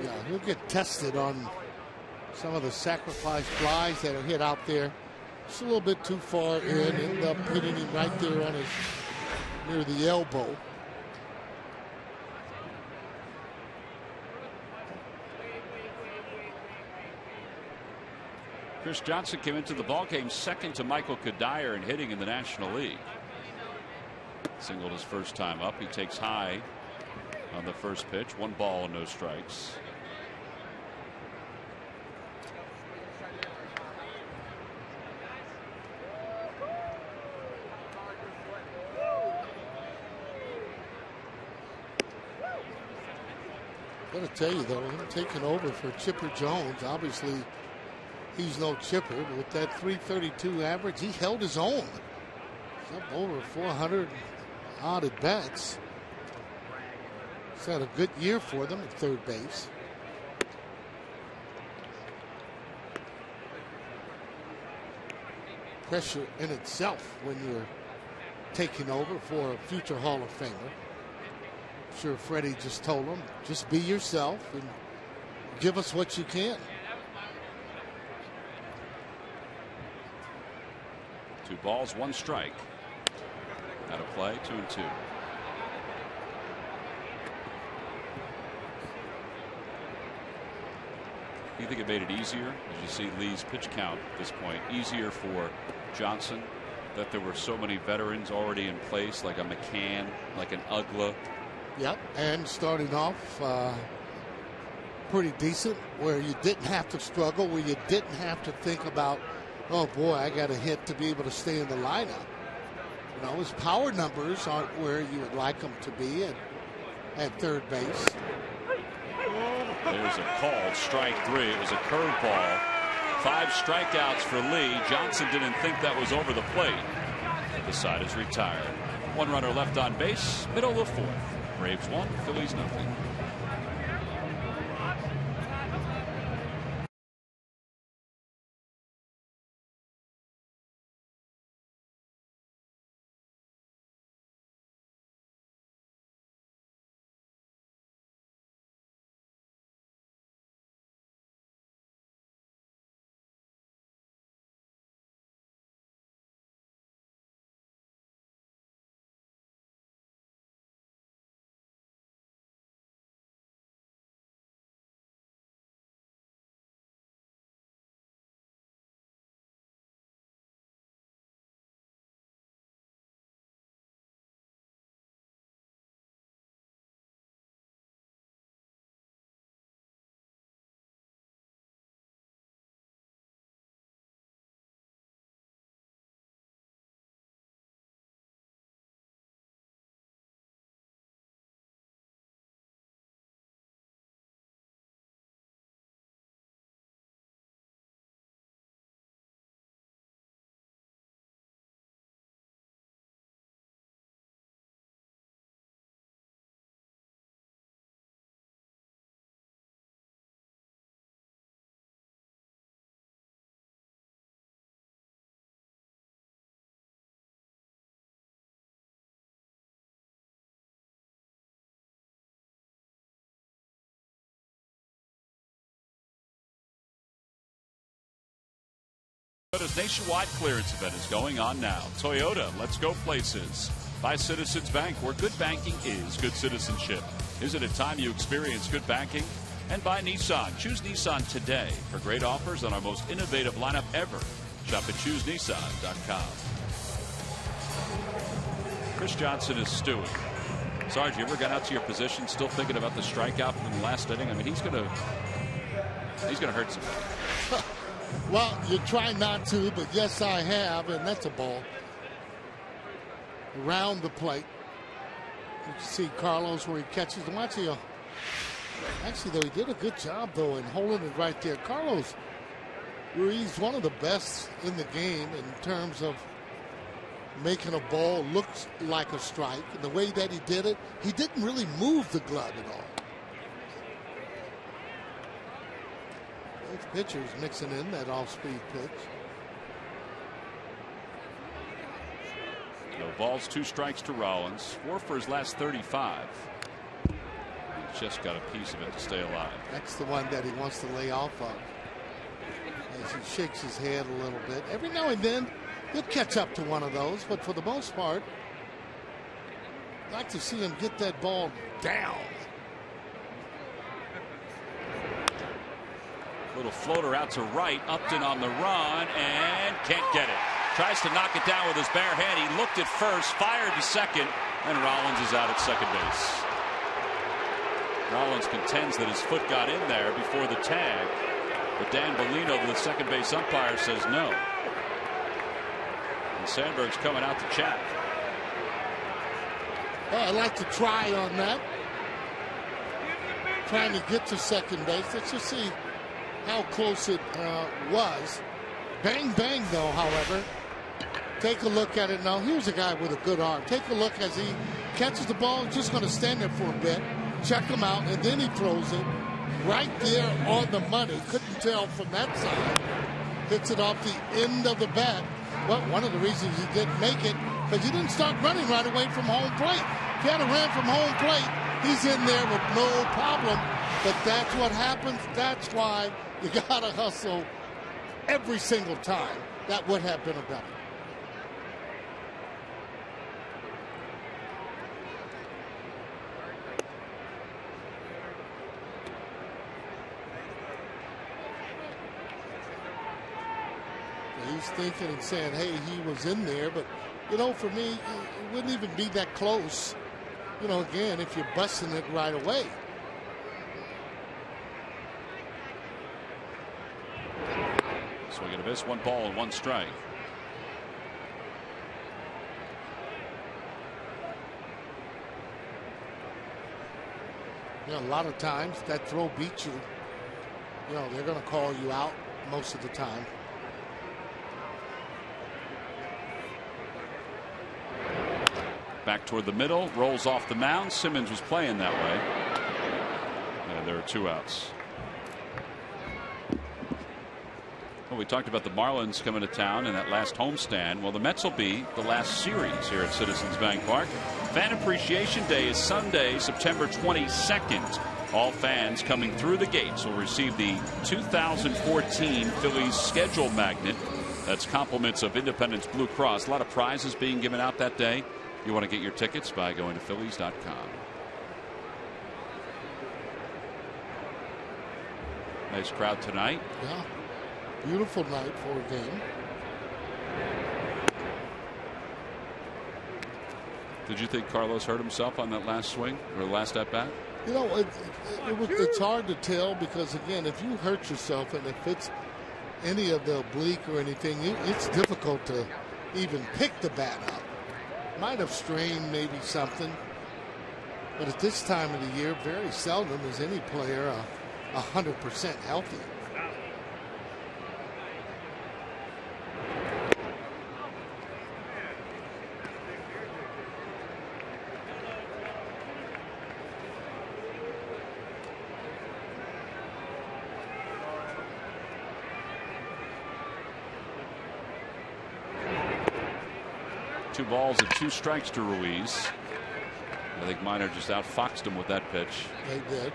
Yeah, he'll get tested on some of the sacrifice flies that are hit out there. Just a little bit too far in. End up hitting him right there on his near the elbow. Chris Johnson came into the ballgame second to Michael Kadire in hitting in the National League. Singled his first time up. He takes high on the first pitch. 1 ball and no strikes. I gotta tell you though, him taking over for Chipper Jones, obviously he's no chipper, but with that 332 average, he held his own. He's up over 400 odd at bats. He's had a good year for them at third base. Pressure in itself when you're taking over for a future Hall of Famer. I'm sure Freddie just told him, just be yourself and give us what you can. 2 balls, 1 strike. Out of play, 2-2. Do you think it made it easier, as you see Lee's pitch count at this point, easier for Johnson that there were so many veterans already in place, like a McCann, like an Ugla? Yep, and starting off pretty decent, where you didn't have to struggle, where you didn't have to think about, oh boy, I got a hit to be able to stay in the lineup. You know, his power numbers aren't where you would like them to be at third base. There's a called strike 3. It was a curveball. 5 strikeouts for Lee. Johnson didn't think that was over the plate. The side is retired. 1 runner left on base, middle of 4th. Braves 1, Phillies nothing. Toyota's nationwide clearance event is going on now. Toyota, let's go places. By Citizens Bank, where good banking is good citizenship. Isn't it time you experience good banking? And by Nissan. Choose Nissan today for great offers on our most innovative lineup ever. Shop at ChooseNissan.com. Chris Johnson is stewing. Sarge, you ever got out to your position still thinking about the strikeout from the last inning? I mean, he's gonna hurt somebody. Well, you try not to, but yes, I have, and that's a ball. Around the plate. You can see Carlos where he catches him. Actually, though, he did a good job, though, in holding it right there. Carlos, he's one of the best in the game in terms of making a ball look like a strike. And the way that he did it, he didn't really move the glove at all. Both pitchers mixing in that off-speed pitch. No balls, 2 strikes to Rollins. 4 for his last 35. He just got a piece of it to stay alive. That's the one that he wants to lay off of. As he shakes his head a little bit. Every now and then, he'll catch up to one of those, but for the most part, I'd like to see him get that ball down. Little floater out to right. Upton on the run and can't get it. Tries to knock it down with his bare hand. He looked at first, fired to second, and Rollins is out at second base. Rollins contends that his foot got in there before the tag, but Dan Bellino, the second base umpire, says no. And Sandberg's coming out to chat. Well, I like to try on that. Trying to get to second base. Let's just see how close it was. Bang, bang, though, however. Take a look at it now. Here's a guy with a good arm. Take a look as he catches the ball. Just going to stand there for a bit, check him out, and then he throws it right there on the money. Couldn't tell from that side. Hits it off the end of the bat. Well, one of the reasons he didn't make it, because he didn't start running right away from home plate. If he had ran from home plate, he's in there with no problem. But that's what happens. That's why you got to hustle every single time. That would have been a double. He's thinking and saying, hey, he was in there. But, you know, for me, it wouldn't even be that close. You know, again, if you're busting it right away. Swing and a miss, 1 ball and 1 strike. You know, a lot of times that throw beats you. You know, they're going to call you out most of the time. Back toward the middle, rolls off the mound. Simmons was playing that way. And there are 2 outs. Well, we talked about the Marlins coming to town in that last homestand. Well, the Mets will be the last series here at Citizens Bank Park. Fan Appreciation Day is Sunday, September 22nd. All fans coming through the gates will receive the 2014 Phillies schedule magnet. That's compliments of Independence Blue Cross. A lot of prizes being given out that day. You want to get your tickets by going to Phillies.com. Nice crowd tonight. Yeah. Beautiful night for a game. Did you think Carlos hurt himself on that last swing or last at bat? You know, it's hard to tell because, again, if you hurt yourself and if it's any of the oblique or anything, it's difficult to even pick the bat up. Might have strained maybe something. But at this time of the year, very seldom is any player 100% healthy. Two balls and 2 strikes to Ruiz. I think Minor just outfoxed him with that pitch. They did.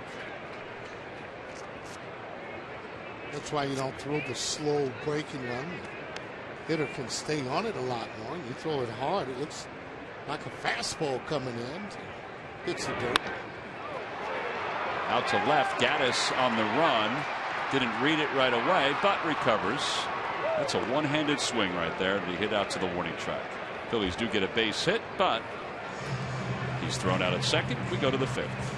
That's why you don't throw the slow breaking one. hitter can stay on it a lot more. You throw it hard, it looks like a fastball coming in. Hits the dirt. Out to left, Gaddis on the run. Didn't read it right away, but recovers. That's a one-handed swing right there to be hit out to the warning track. Phillies do get a base hit, but he's thrown out at second. We go to the 5th.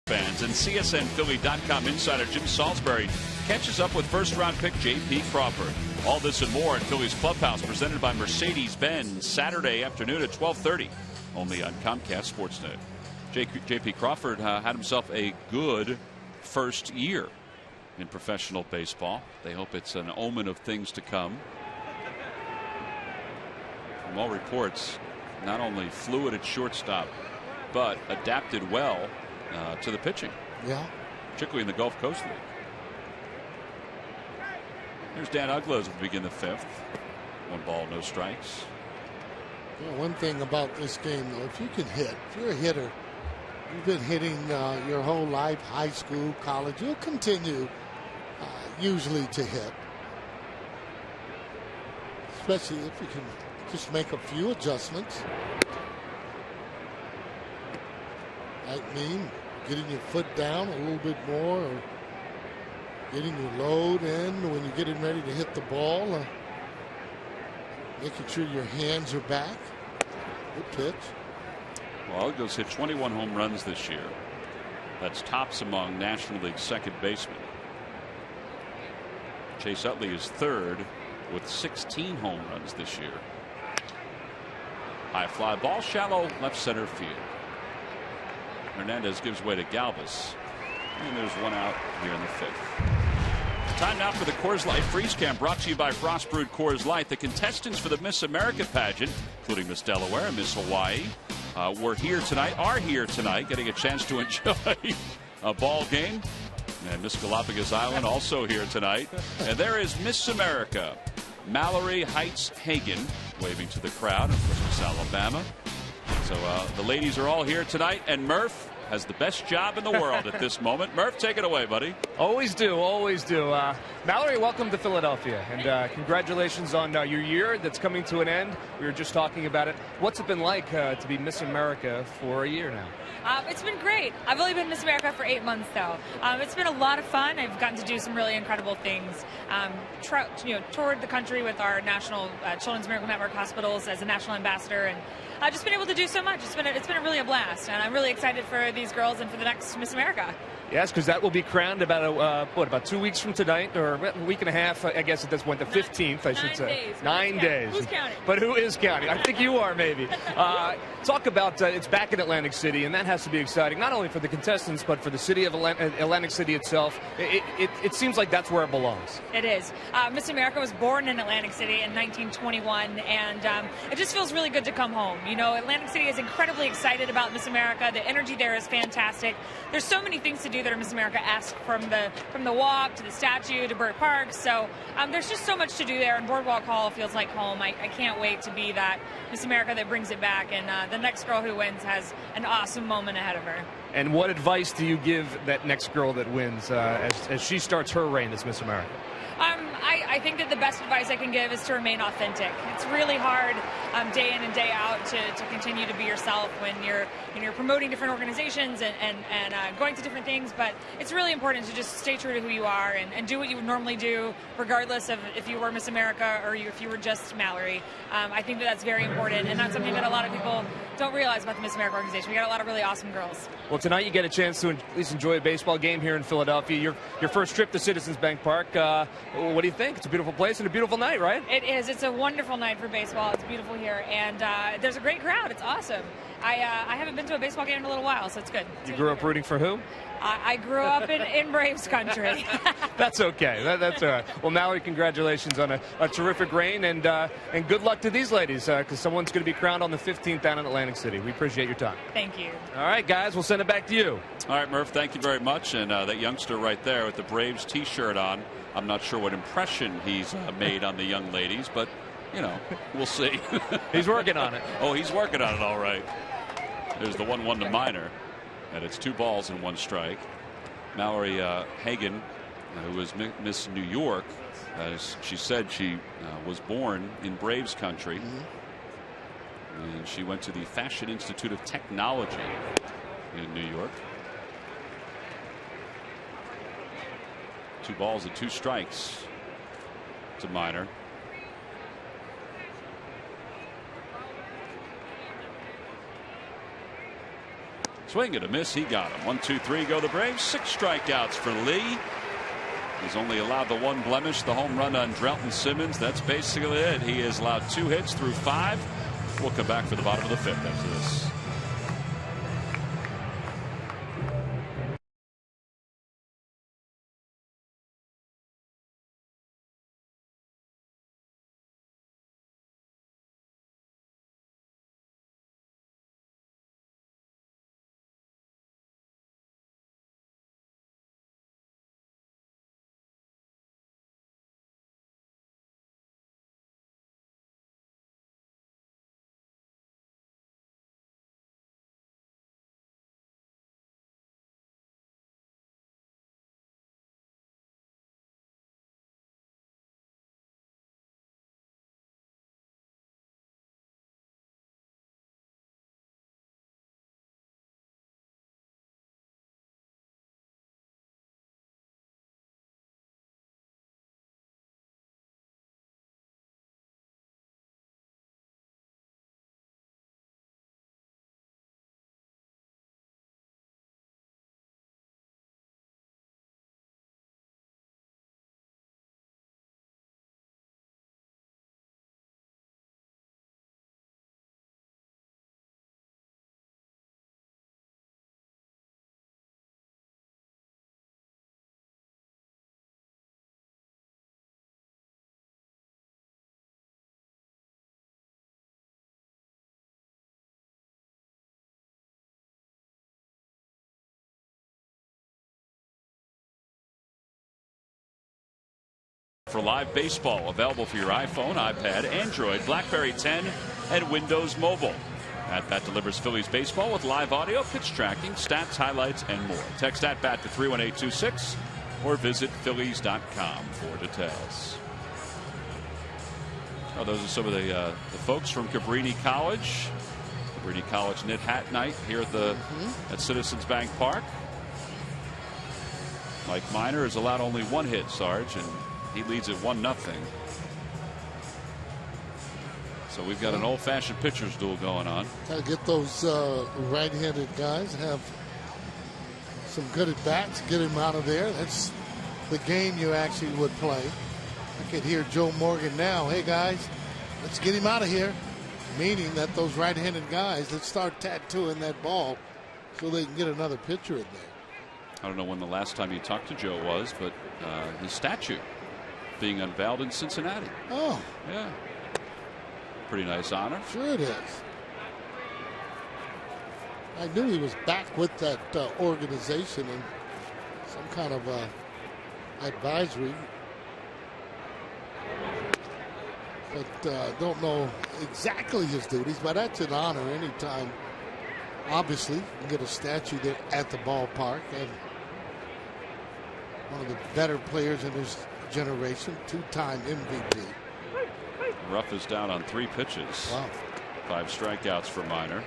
Fans and CSNPhilly.com insider Jim Salisbury catches up with first-round pick J.P. Crawford. All this and more in Phillies Clubhouse, presented by Mercedes-Benz, Saturday afternoon at 12:30, only on Comcast Sportsnet. J.P. Crawford had himself a good first year in professional baseball. They hope it's an omen of things to come. From all reports, not only fluid at shortstop, but adapted well to the pitching. Yeah. Particularly in the Gulf Coast League. Here's Dan Uglows at the beginning of the 5th. 1 ball, no strikes. Yeah, one thing about this game, though, if you can hit, if you're a hitter, you've been hitting your whole life, high school, college, you'll continue usually to hit. Especially if you can just make a few adjustments. Like me, getting your foot down a little bit more, or getting your load in when you're getting ready to hit the ball, making sure your hands are back. Good pitch. Well, Uglows hit 21 home runs this year. That's tops among National League second basemen. Chase Utley is third with 16 home runs this year. High fly ball, shallow left center field. Hernandez gives way to Galvis. And there's one out here in the 5th. Time now for the Coors Light Freeze Cam, brought to you by Frost Brewed Coors Light. The contestants for the Miss America pageant, including Miss Delaware and Miss Hawaii, are here tonight, getting a chance to enjoy a ball game. And Miss Galapagos Island also here tonight. And there is Miss America, Mallory Heights Hagen, waving to the crowd in Miss Alabama. So the ladies are all here tonight, and Murph has the best job in the world at this moment. Murph, take it away, buddy. Always do, always do. Mallory, welcome to Philadelphia, and congratulations on your year that's coming to an end. We were just talking about it. What's it been like to be Miss America for a year now? It's been great. I've only been Miss America for 8 months, though. It's been a lot of fun. I've gotten to do some really incredible things. Toured the country with our national Children's Miracle Network hospitals as a national ambassador, and I've just been able to do so much. It's been really a blast, and I'm really excited for these girls and for the next Miss America. Yes, because that will be crowned about about 2 weeks from tonight, or a week and a half, I guess at this point, the 15th, I should say. 9 days. 9 days. Who's counting? But who is counting? I think you are, maybe. Talk about it's back in Atlantic City, and that has to be exciting, not only for the contestants, but for the city of Atlantic City itself. It seems like that's where it belongs. It is. Miss America was born in Atlantic City in 1921, and it just feels really good to come home. You know, Atlantic City is incredibly excited about Miss America. The energy there is fantastic. There's so many things to do that are Miss America asked, from the walk to the statue to Burt Park. So there's just so much to do there, and Boardwalk Hall feels like home. I can't wait to be that Miss America that brings it back, and the next girl who wins has an awesome moment ahead of her. And what advice do you give that next girl that wins as she starts her reign as Miss America? I think that the best advice I can give is to remain authentic. It's really hard day in and day out to continue to be yourself when you're promoting different organizations and going to different things, but it's really important to just stay true to who you are and do what you would normally do, regardless of if you were Miss America or if you were just Mallory. I think that that's very important, and that's something that a lot of people don't realize about the Miss America organization. We got a lot of really awesome girls. Well, tonight you get a chance to at least enjoy a baseball game here in Philadelphia. Your first trip to Citizens Bank Park. What do you think? It's a beautiful place and a beautiful night, right? It is. It's a wonderful night for baseball. It's beautiful here, and there's a great crowd. It's awesome. I haven't been to a baseball game in a little while, so it's good. You grew up rooting for who? I grew up in Braves country. That's okay. That's all right. Well, Mallory, congratulations on a terrific reign, and good luck to these ladies, because someone's going to be crowned on the 15th down in Atlantic City. We appreciate your time. Thank you. All right, guys, we'll send it back to you. All right, Murph, thank you very much. And that youngster right there with the Braves T-shirt on, I'm not sure what impression he's made on the young ladies, but, you know, we'll see. He's working on it. Oh, he's working on it, all right. There's the 1-1 to Minor, and it's 2 balls and 1 strike. Mallory Hagan, who was Miss New York, as she said, she was born in Braves country, and she went to the Fashion Institute of Technology in New York. 2 balls and 2 strikes to Minor. Swing and a miss. He got him. 1, 2, 3 go the Braves. 6 strikeouts for Lee. He's only allowed the 1 blemish, the home run on Drelton Simmons. That's basically it. He has allowed 2 hits through 5. We'll come back for the bottom of the 5th after this. For live baseball, available for your iPhone, iPad, Android, BlackBerry 10, and Windows Mobile. That delivers Phillies baseball with live audio, pitch tracking, stats, highlights, and more. Text @BAT to 31826 or visit Phillies.com for details. Oh, those are some of the folks from Cabrini College. Cabrini College knit hat night here at Citizens Bank Park. Mike Minor has allowed only 1 hit, Sarge, and he leads at 1-0. So we've got an old-fashioned pitcher's duel going on. Got to get those right-handed guys have some good at bats, get him out of there. That's the game you actually would play. I could hear Joe Morgan now. Hey guys, let's get him out of here. Meaning that those right-handed guys, let's start tattooing that ball so they can get another pitcher in there. I don't know when the last time you talked to Joe was, but his statue being unveiled in Cincinnati. Oh. Yeah. Pretty nice honor. Sure it is. I knew he was back with that organization and some kind of advisory. But don't know exactly his duties, but that's an honor anytime. Obviously, you can get a statue there at the ballpark, and one of the better players in his generation, two-time MVP. Ruff is down on 3 pitches. Wow. 5 strikeouts for Minor.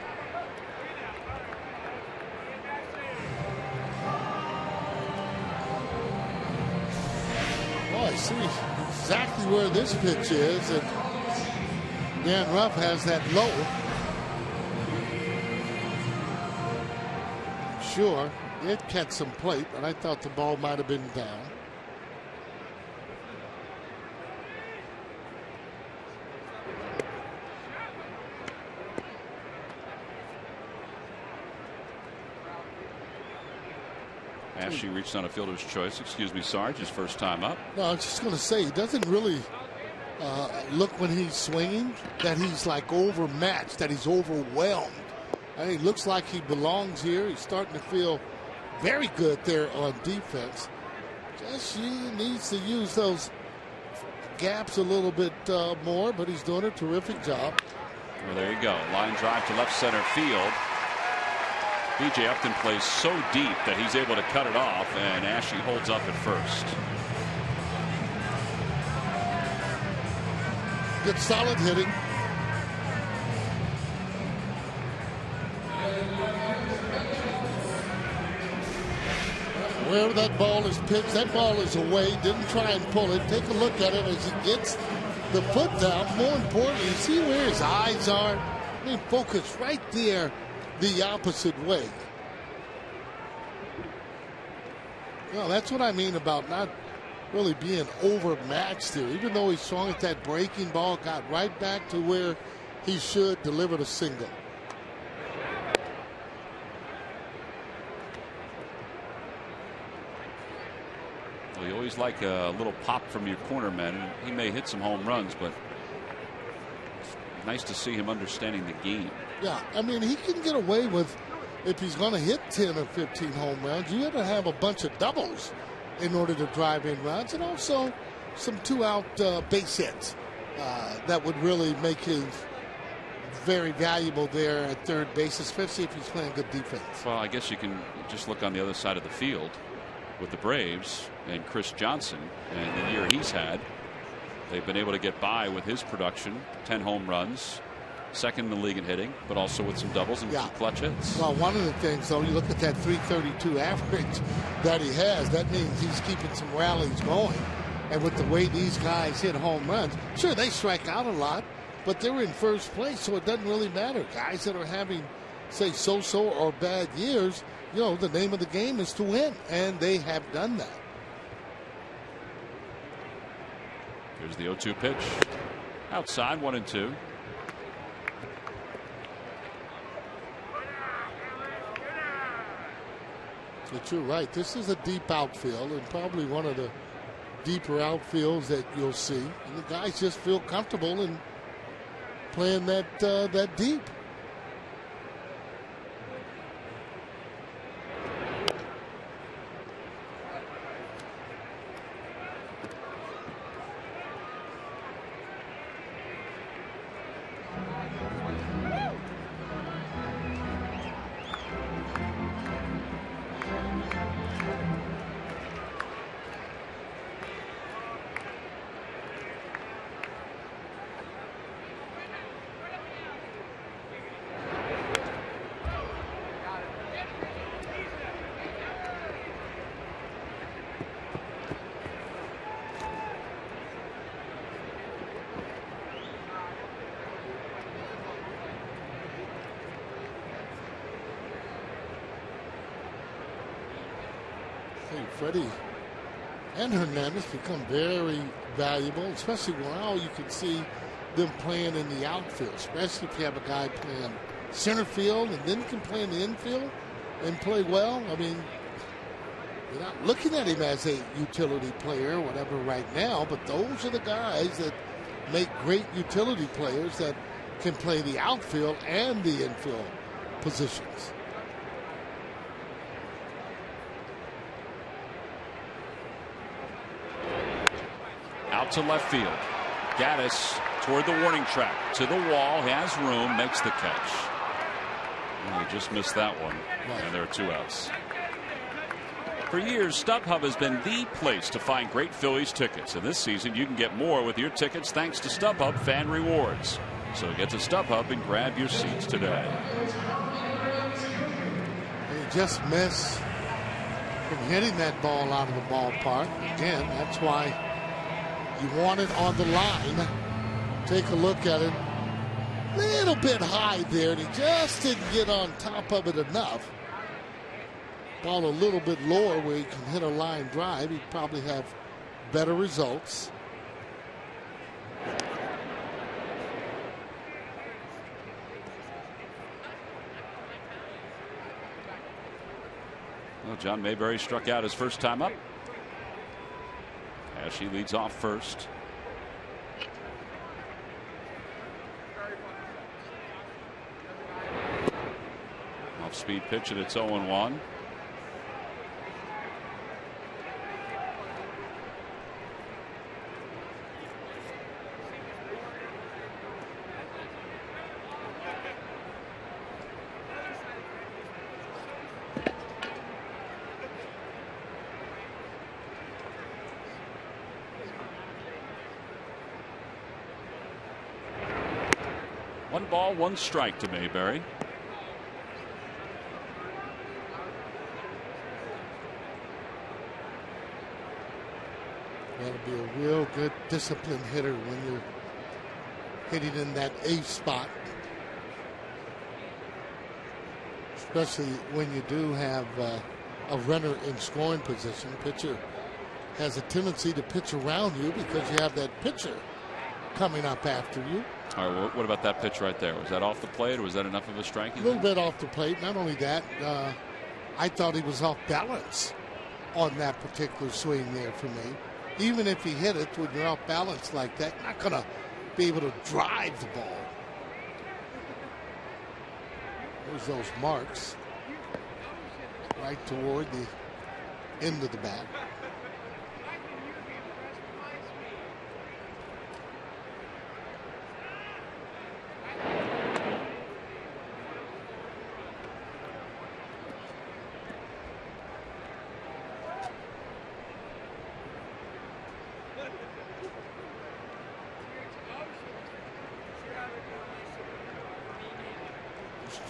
Oh, I see exactly where this pitch is, and Dan Ruff has that low. Sure, it catch some plate, but I thought the ball might have been down. Ashley reached on a fielder's choice. Excuse me, Sarge, his first time up. No, I was just going to say, he doesn't really look when he's swinging that he's like overmatched, that he's overwhelmed. And he looks like he belongs here. He's starting to feel very good there on defense. Just needs to use those gaps a little bit more, but he's doing a terrific job. Well, there you go. Line drive to left center field. B.J. Upton plays so deep that he's able to cut it off, and Ashley holds up at first. Good solid hitting. Wherever that ball is pitched, that ball is away. Didn't try and pull it. Take a look at it as he gets the foot down. More importantly, see where his eyes are? I mean, focus right there the opposite way. Well, that's what I mean about not really being overmatched here. Even though he swung at that breaking ball, got right back to where he should, delivered a single. Well, you always like a little pop from your corner man. He may hit some home runs, but it's nice to see him understanding the game. Yeah, I mean, he can get away with, if he's going to hit 10 or 15 home runs, you got to have a bunch of doubles in order to drive in runs, and also some 2-out base hits that would really make him very valuable there at third base, especially if he's playing good defense. Well, I guess you can just look on the other side of the field with the Braves and Chris Johnson, and the year he's had, they've been able to get by with his production. 10 home runs, second in the league in hitting, but also with some doubles and some clutch hits. Well, one of the things, though, you look at that 332 average that he has, that means he's keeping some rallies going. And with the way these guys hit home runs, sure, they strike out a lot, but they're in first place, so it doesn't really matter. Guys that are having, say, so-so or bad years, you know, the name of the game is to win, and they have done that. Here's the 0-2 pitch. Outside, 1-2. But you're right. This is a deep outfield, and probably one of the deeper outfields that you'll see. And the guys just feel comfortable in playing that deep. Freddie and Hernandez become very valuable, especially now you can see them playing in the outfield, especially if you have a guy playing center field and then can play in the infield and play well. I mean, you're not looking at him as a utility player or whatever right now, but those are the guys that make great utility players that can play the outfield and the infield positions. Out to left field. Gaddis toward the warning track. To the wall. Has room. Makes the catch. And he just missed that one. And there are 2 outs. For years, StubHub has been the place to find great Phillies tickets. And this season, you can get more with your tickets thanks to StubHub Fan Rewards. So get to StubHub and grab your seats today. He just missed from hitting that ball out of the ballpark. Again, that's why you want it on the line. Take a look at it. A little bit high there, and he just didn't get on top of it enough. Ball a little bit lower where he can hit a line drive. He'd probably have better results. Well, John Mayberry struck out his first time up. As he leads off first. Off-speed pitch, and it's 0-1. One ball, one strike to Mayberry. Got to be a real good disciplined hitter when you're hitting in that A spot. Especially when you do have a runner in scoring position. Pitcher has a tendency to pitch around you because you have that pitcher coming up after you. All right, well, what about that pitch right there? Was that off the plate, or was that enough of a strike? A little bit off the plate. Not only that, I thought he was off balance on that particular swing there for me. Even if he hit it when you're off balance like that, you're not going to be able to drive the ball. There's those marks right toward the end of the bat.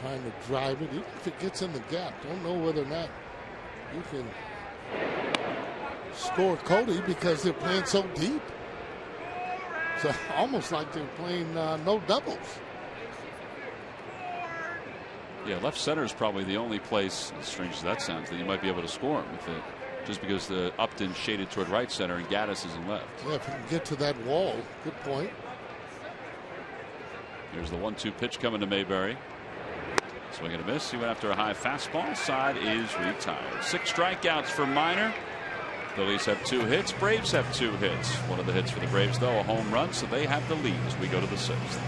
Trying to drive it, even if it gets in the gap. Don't know whether or not you can score Cody because they're playing so deep. So almost like they're playing no doubles. Yeah, left center is probably the only place, as strange as that sounds, that you might be able to score him with it. Just because the Upton shaded toward right center and Gaddis is in left. Yeah, if you can get to that wall, good point. Here's the 1-2 pitch coming to Mayberry. Swing and a miss. He went after a high fastball. Side is retired. 6 strikeouts for Minor. Phillies have 2 hits. Braves have 2 hits. One of the hits for the Braves, though, a home run, so they have the lead as we go to the 6th.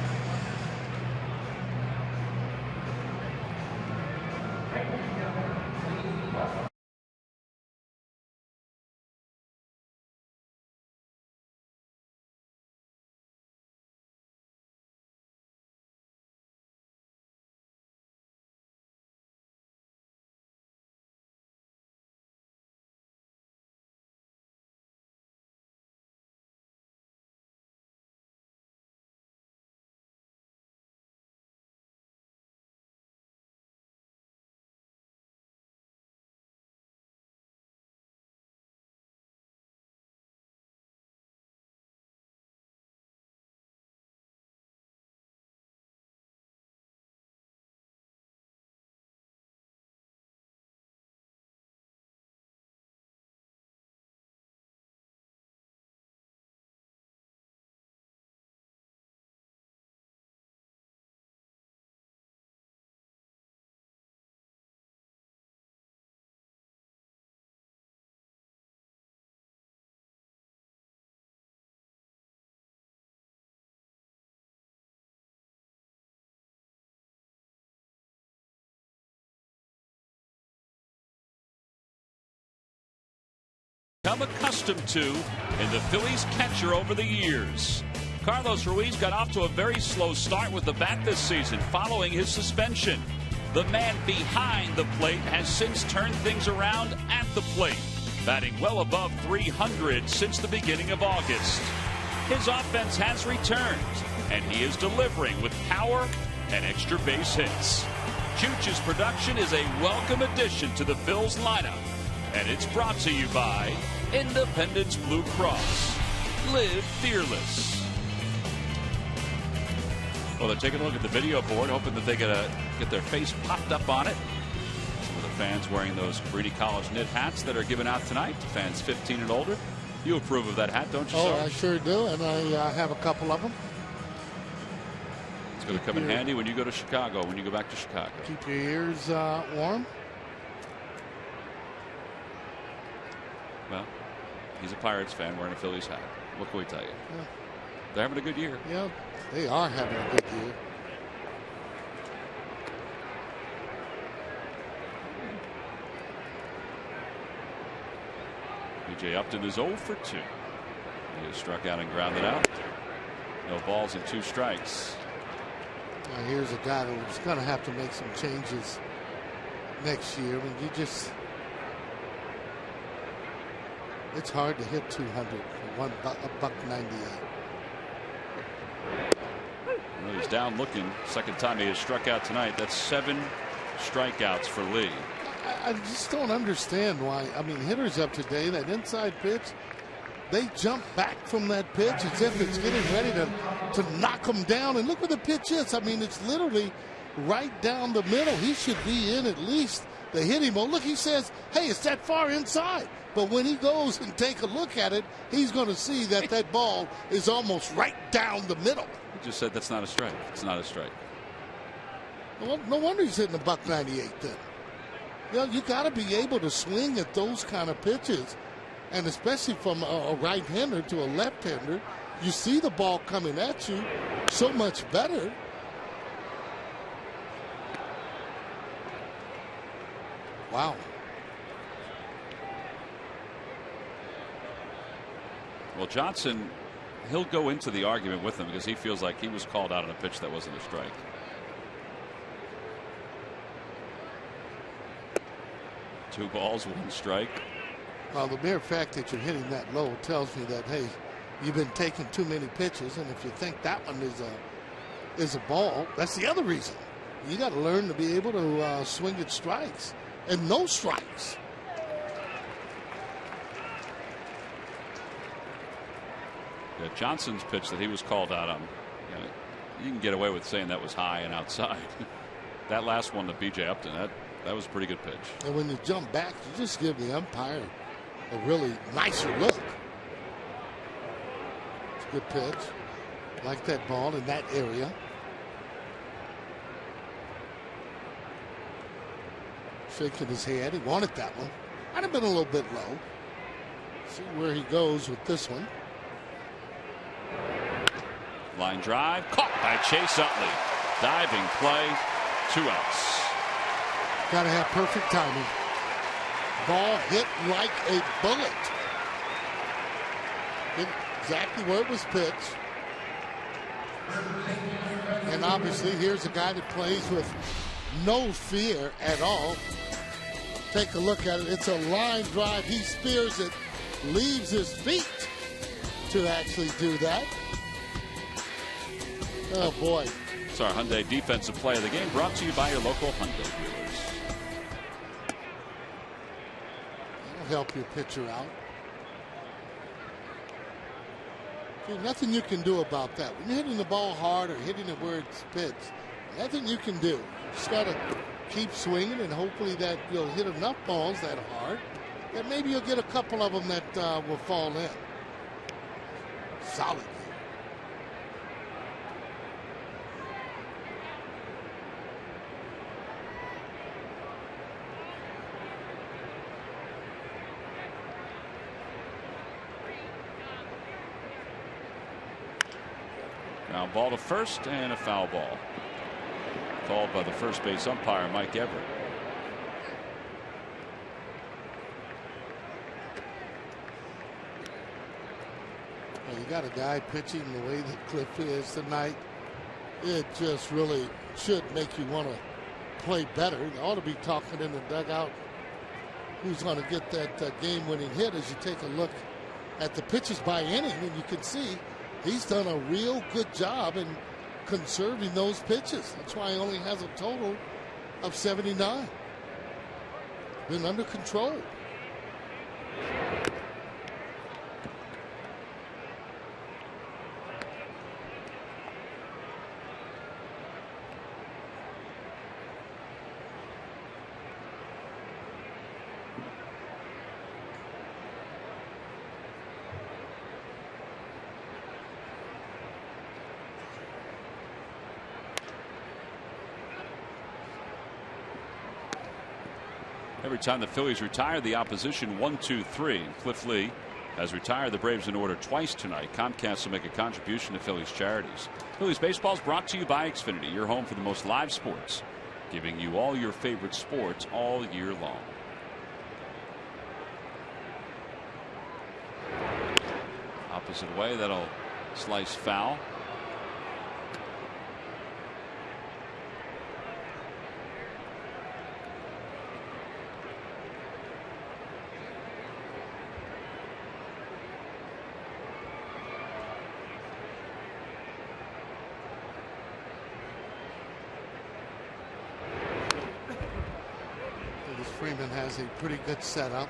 become accustomed to in the Phillies catcher over the years. Carlos Ruiz got off to a very slow start with the bat this season following his suspension. The man behind the plate has since turned things around at the plate, batting well above 300 since the beginning of August. His offense has returned, and he is delivering with power and extra base hits. Chooch's production is a welcome addition to the Phils lineup, and it's brought to you by Independence Blue Cross. Live fearless. Well, they're taking a look at the video board, hoping that they get their face popped up on it. Some of the fans wearing those Greedy College knit hats that are given out tonight, fans 15 and older. You approve of that hat, don't you, sir? Oh, I sure do, and I have a couple of them. It's going to come in handy when you go to Chicago, when you go back to Chicago. Keep your ears warm. Well, he's a Pirates fan wearing a Phillies hat. What can we tell you? Yeah. They're having a good year. Yeah, they are having a good year. B.J. Upton is 0 for 2. He has struck out and grounded out. No balls and 2 strikes. Now here's a guy who's going to have to make some changes next year. I mean, it's hard to hit 200 for $1.98. Well, he's down looking. Second time he has struck out tonight. That's 7 strikeouts for Lee. I just don't understand why. I mean, hitters up today, that inside pitch, they jump back from that pitch as if it's getting ready to knock them down. And look where the pitch is. I mean, it's literally right down the middle. He should be in at least the hitting mode. Look, he says, hey, it's that far inside. But when he goes and take a look at it, he's going to see that that ball is almost right down the middle. He just said that's not a strike. It's not a strike. No wonder he's hitting $1.98 then. You know, you got to be able to swing at those kind of pitches, and especially from a right-hander to a left-hander, you see the ball coming at you so much better. Wow. Well, Johnson, he'll go into the argument with him because he feels like he was called out on a pitch that wasn't a strike. Two balls, 1 strike. Well, the mere fact that you're hitting that low tells me that, hey, you've been taking too many pitches, and if you think that one is a ball, that's the other reason. You got to learn to be able to swing at strikes and no strikes. Yeah, Johnson's pitch that he was called out on, you can get away with saying that was high and outside. That last one to B.J. Upton, that was a pretty good pitch. And when you jump back, you just give the umpire a really nicer look. It's a good pitch. Like that ball in that area. Shaking his head. He wanted that one. Might have been a little bit low. See where he goes with this one. Line drive, caught by Chase Utley. Diving play, 2 outs. Got to have perfect timing. Ball hit like a bullet. Hit exactly where it was pitched. And obviously, here's a guy that plays with no fear at all. Take a look at it. It's a line drive. He spears it, leaves his feet to actually do that. Oh, boy. It's our Hyundai defensive play of the game, brought to you by your local Hyundai dealers. That'll help your pitcher out. There's nothing you can do about that. When you're hitting the ball hard or hitting it where it's pitched, nothing you can do. You just got to keep swinging, and hopefully that you'll hit enough balls that hard that maybe you'll get a couple of them that will fall in. Solid. Ground ball to first and a foul ball. Called by the first base umpire, Mike Everett. got a guy pitching the way that Cliff is tonight, it just really should make you want to play better. You ought to be talking in the dugout who's going to get that game-winning hit as you take a look at the pitches by inning, and you can see he's done a real good job in conserving those pitches. That's why he only has a total of 79. Been under control. Every time the Phillies retire the opposition 1-2-3. Cliff Lee has retired the Braves in order twice tonight. Comcast will make a contribution to Phillies charities. Phillies baseball is brought to you by Xfinity, your home for the most live sports, giving you all your favorite sports all year long. Opposite way, that'll slice foul. Freeman has a pretty good setup.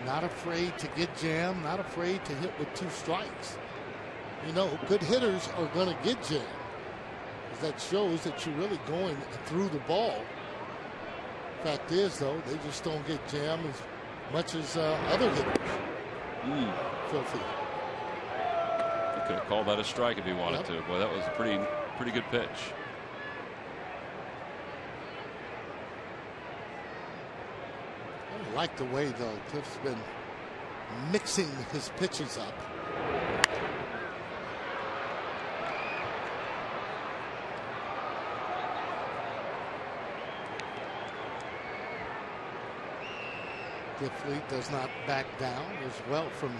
Not afraid to get jammed, not afraid to hit with 2 strikes. You know, good hitters are going to get jammed. That shows that you're really going through the ball. Fact is, though, they just don't get jammed as much as other hitters. Filthy. He could have called that a strike if he wanted to. Boy, that was a pretty good pitch. I like the way, though, Cliff's been mixing his pitches up. Cliff Lee does not back down as well from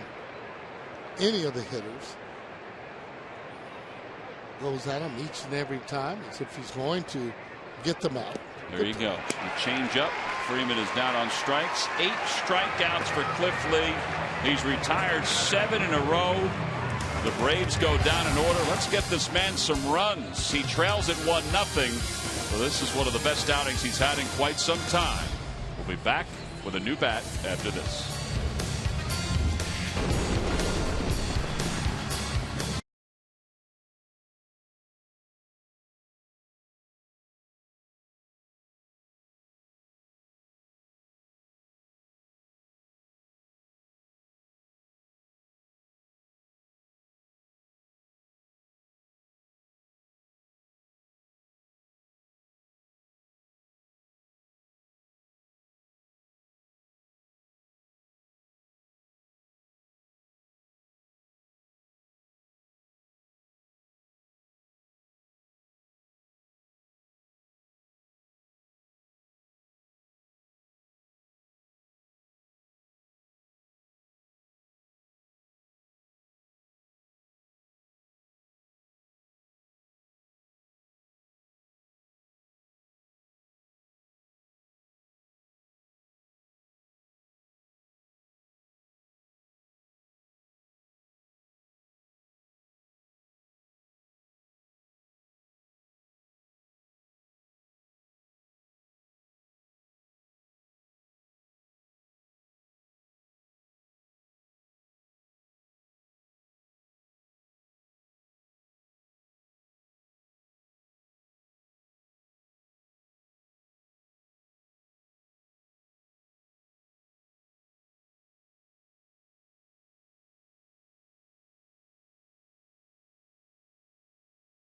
any of the hitters. Goes at him each and every time as if he's going to get them out. There you go. The change up. Freeman is down on strikes. 8 strikeouts for Cliff Lee. He's retired 7 in a row. The Braves go down in order. Let's get this man some runs. He trails at 1-0. So this is one of the best outings he's had in quite some time. We'll be back with a new bat after this.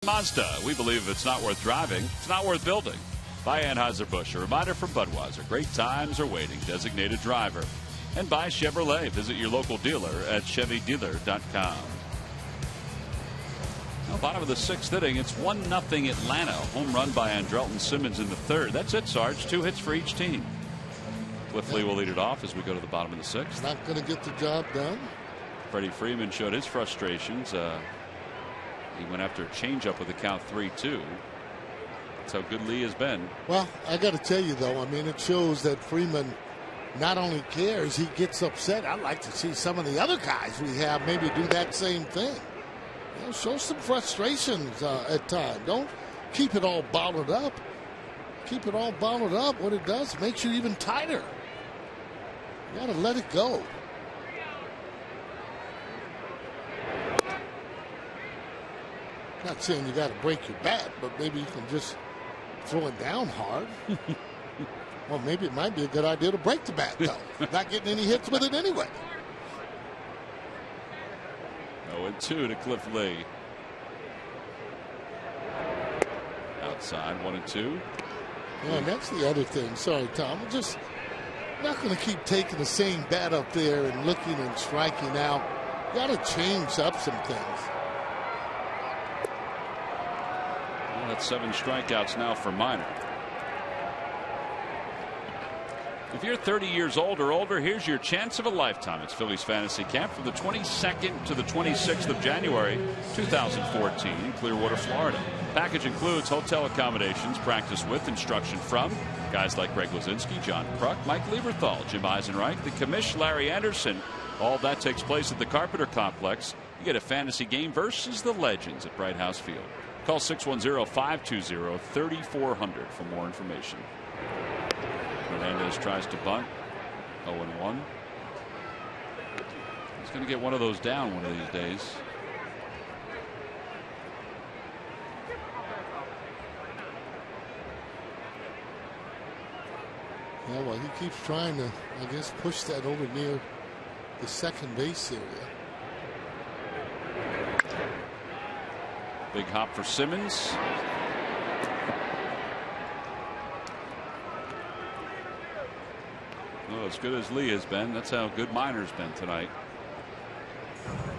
Mazda. We believe if it's not worth driving, it's not worth building. By Anheuser-Busch. A reminder from Budweiser. Great times are waiting. Designated driver. And by Chevrolet. Visit your local dealer at ChevyDealer.com. Now, bottom of the 6th inning. It's 1-0 Atlanta. Home run by Andrelton Simmons in the 3rd. That's it, Sarge. 2 hits for each team. Cliff Lee will lead it off as we go to the bottom of the 6th. Not going to get the job done. Freddie Freeman showed his frustrations. He went after a changeup with the count 3-2. That's how good Lee has been. Well, I got to tell you, though, I mean, it shows that Freeman not only cares, he gets upset. I'd like to see some of the other guys we have maybe do that same thing. You know, show some frustrations at times. Don't keep it all bottled up. Keep it all bottled up. What it does makes you even tighter. You got to let it go. Not saying you got to break your bat, but maybe you can just throw it down hard. Well, maybe it might be a good idea to break the bat, though. Not getting any hits with it anyway. 0-2 to Cliff Lee. Outside, 1-2. Yeah, and that's the other thing. Sorry, Tom. We're just not going to keep taking the same bat up there and looking and striking out. You got to change up some things. Well, that's 7 strikeouts now for Minor. If you're 30 years old or older, here's your chance of a lifetime. It's Phillies Fantasy Camp from the 22nd to the 26th of January 2014 in Clearwater, Florida. Package includes hotel accommodations, practice with, instruction from guys like Greg Lazinski, John Kruk, Mike Lieberthal, Jim Eisenreich, the commish Larry Anderson. All that takes place at the Carpenter Complex. You get a fantasy game versus the legends at Bright House Field. Call 610-520-3400 for more information. Hernandez tries to bunt. 0-1. He's going to get one of those down one of these days. Yeah, well, he keeps trying to, I guess, push that over near the second base area. Big hop for Simmons. Well, as good as Lee has been, that's how good Minor's been tonight.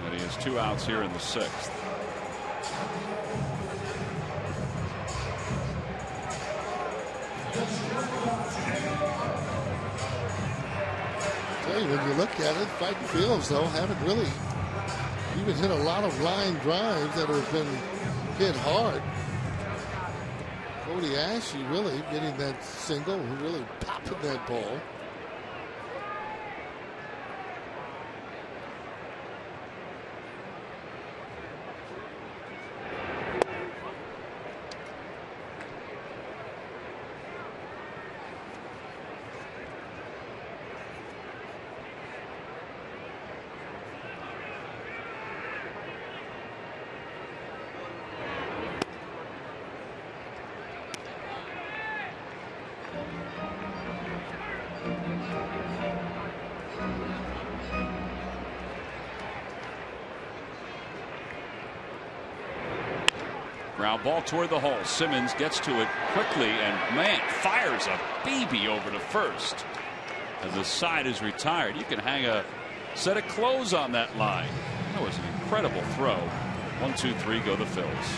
And he has 2 outs here in the 6th. Tell you, when you look at it, Fighting Fields, though, haven't really even hit a lot of line drives that have been hit hard. Cody Ashley really getting that single, really popping that ball. Ground ball toward the hole. Simmons gets to it quickly and, man, fires a BB over to first. As the side is retired, you can hang a set of clothes on that line. That was an incredible throw. 1-2-3 go the Phils.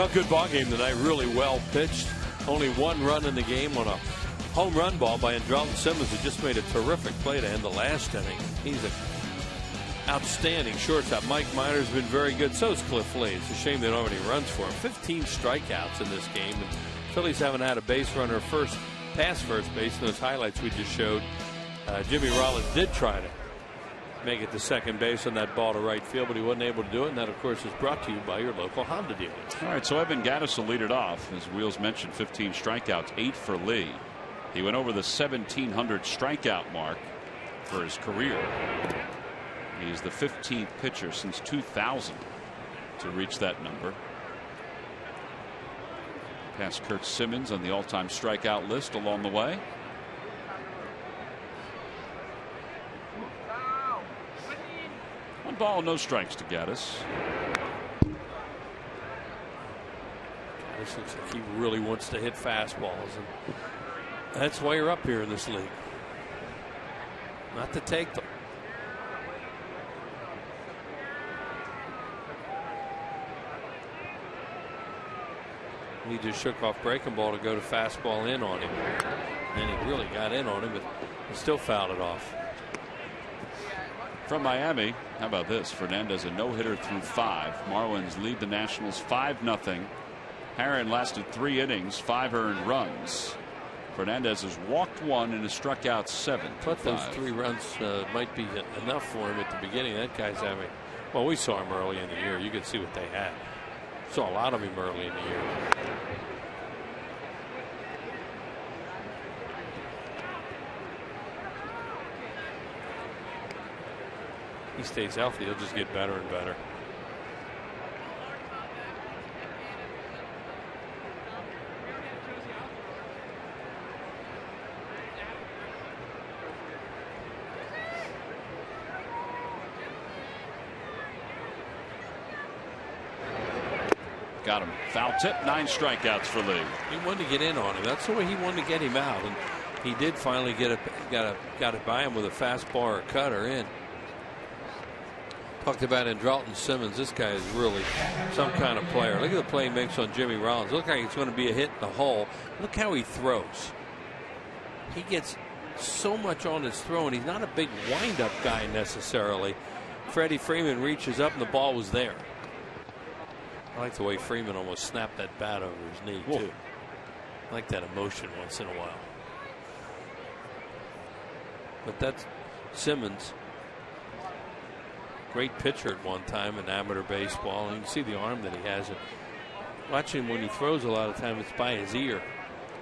Well, good ball game tonight. Really well pitched. Only one run in the game on a home run ball by Andrelton Simmons, who just made a terrific play to end the last inning. He's an outstanding shortstop. Mike Minor's been very good. So is Cliff Lee. It's a shame they don't have any runs for him. 15 strikeouts in this game. And Phillies haven't had a base runner past first base in those highlights we just showed. Jimmy Rollins did try to make it to second base on that ball to right field, but he wasn't able to do it. And that, of course, is brought to you by your local Honda dealers. All right, so Evan Gattis will lead it off. As Wheels mentioned, 15 strikeouts, 8 for Lee. He went over the 1,700 strikeout mark for his career. He's the 15th pitcher since 2000 to reach that number. Past Kurt Simmons on the all-time strikeout list along the way. One ball, no strikes to Gattis. This looks like he really wants to hit fastballs, and that's why you're up here in this league. Not to take them. He just shook off breaking ball to go to fastball in on him. And he really got in on him, but he still fouled it off. From Miami, how about this? Fernandez a no-hitter through 5. Marlins lead the Nationals 5-0. Herron lasted 3 innings, 5 earned runs. Fernandez has walked 1 and has struck out 7. Thought those 3 runs might be enough for him at the beginning. That guy's having, well, we saw him early in the year. You could see what they had. Saw a lot of him early in the year. He stays healthy, he'll just get better and better. Got him. Foul tip, 9 strikeouts for Lee. He wanted to get in on him. That's the way he wanted to get him out, and he did finally got it by him with a fastball or a cutter in. Talked about Andrelton Simmons. This guy is really some kind of player. Look at the play he makes on Jimmy Rollins. Look like it's going to be a hit in the hole. Look how he throws. He gets so much on his throw, and he's not a big wind-up guy necessarily. Freddie Freeman reaches up, and the ball was there. I like the way Freeman almost snapped that bat over his knee, too. I like that emotion once in a while. But that's Simmons. Great pitcher at one time in amateur baseball. And you can see the arm that he has. And watching him when he throws, a lot of time it's by his ear.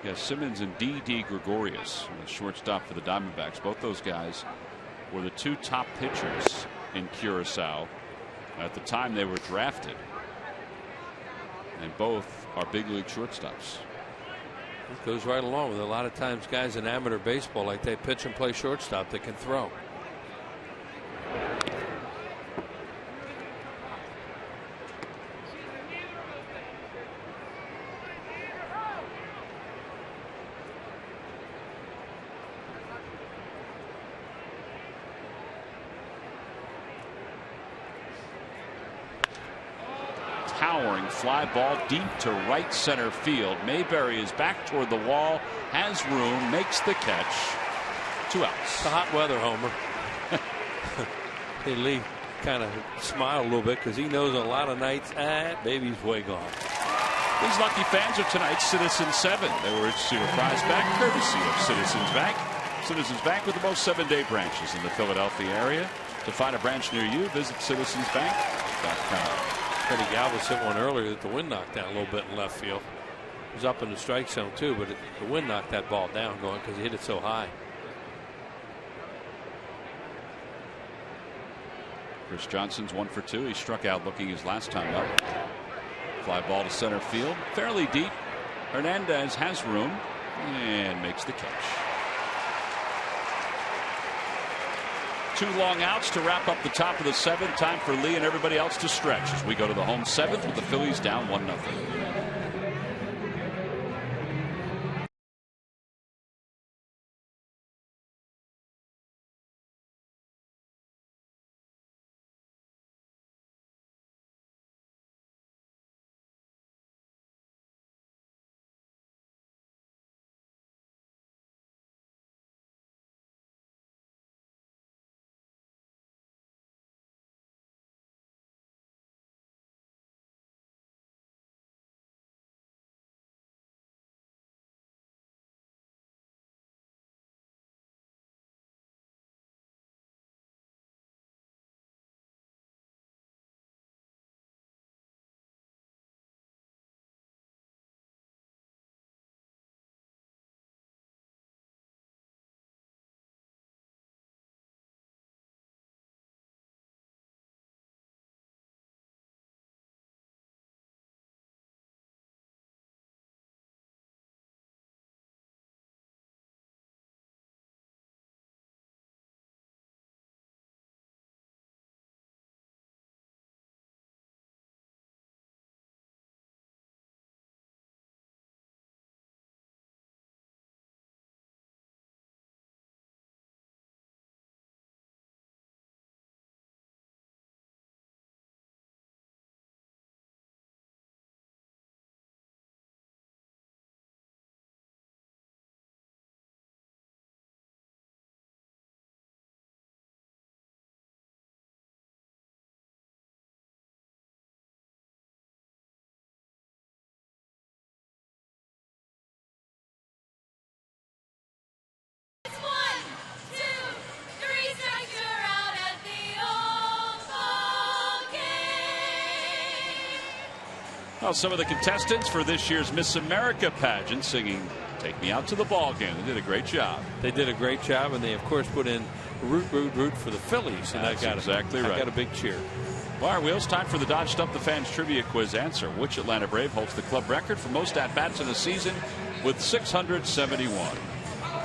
Yeah, Simmons and D.D. Gregorius, the shortstop for the Diamondbacks. Both those guys were the 2 top pitchers in Curacao at the time they were drafted. And both are big league shortstops. It goes right along with a lot of times guys in amateur baseball, like they pitch and play shortstop, that can throw. Towering fly ball deep to right center field. Mayberry is back toward the wall, has room, makes the catch. 2 outs. It's a hot weather homer. Hey, Lee kind of smiled a little bit because he knows a lot of nights baby's way gone. These lucky fans are tonight's Citizens 7. They were issued a prize back courtesy of Citizens Bank. Citizens Bank with the most 7-day branches in the Philadelphia area. To find a branch near you, visit citizensbank.com. Freddie Galvis hit one earlier that the wind knocked down a little bit in left field. He was up in the strike zone too, but the wind knocked that ball down going because he hit it so high. Chris Johnson's 1 for 2. He struck out looking his last time up. Fly ball to center field, fairly deep. Hernandez has room and makes the catch. 2 long outs to wrap up the top of the 7th. Time for Lee and everybody else to stretch as we go to the home 7th with the Phillies down 1-0. Well, some of the contestants for this year's Miss America pageant singing "Take Me Out to the Ball Game." They did a great job. They did a great job, and they, of course, put in root, root, root for the Phillies. And That's exactly right. I got a big cheer. All right, Wheels, time for the Dodge Stump the Fans Trivia Quiz answer. Which Atlanta Brave holds the club record for most at-bats in a season with 671?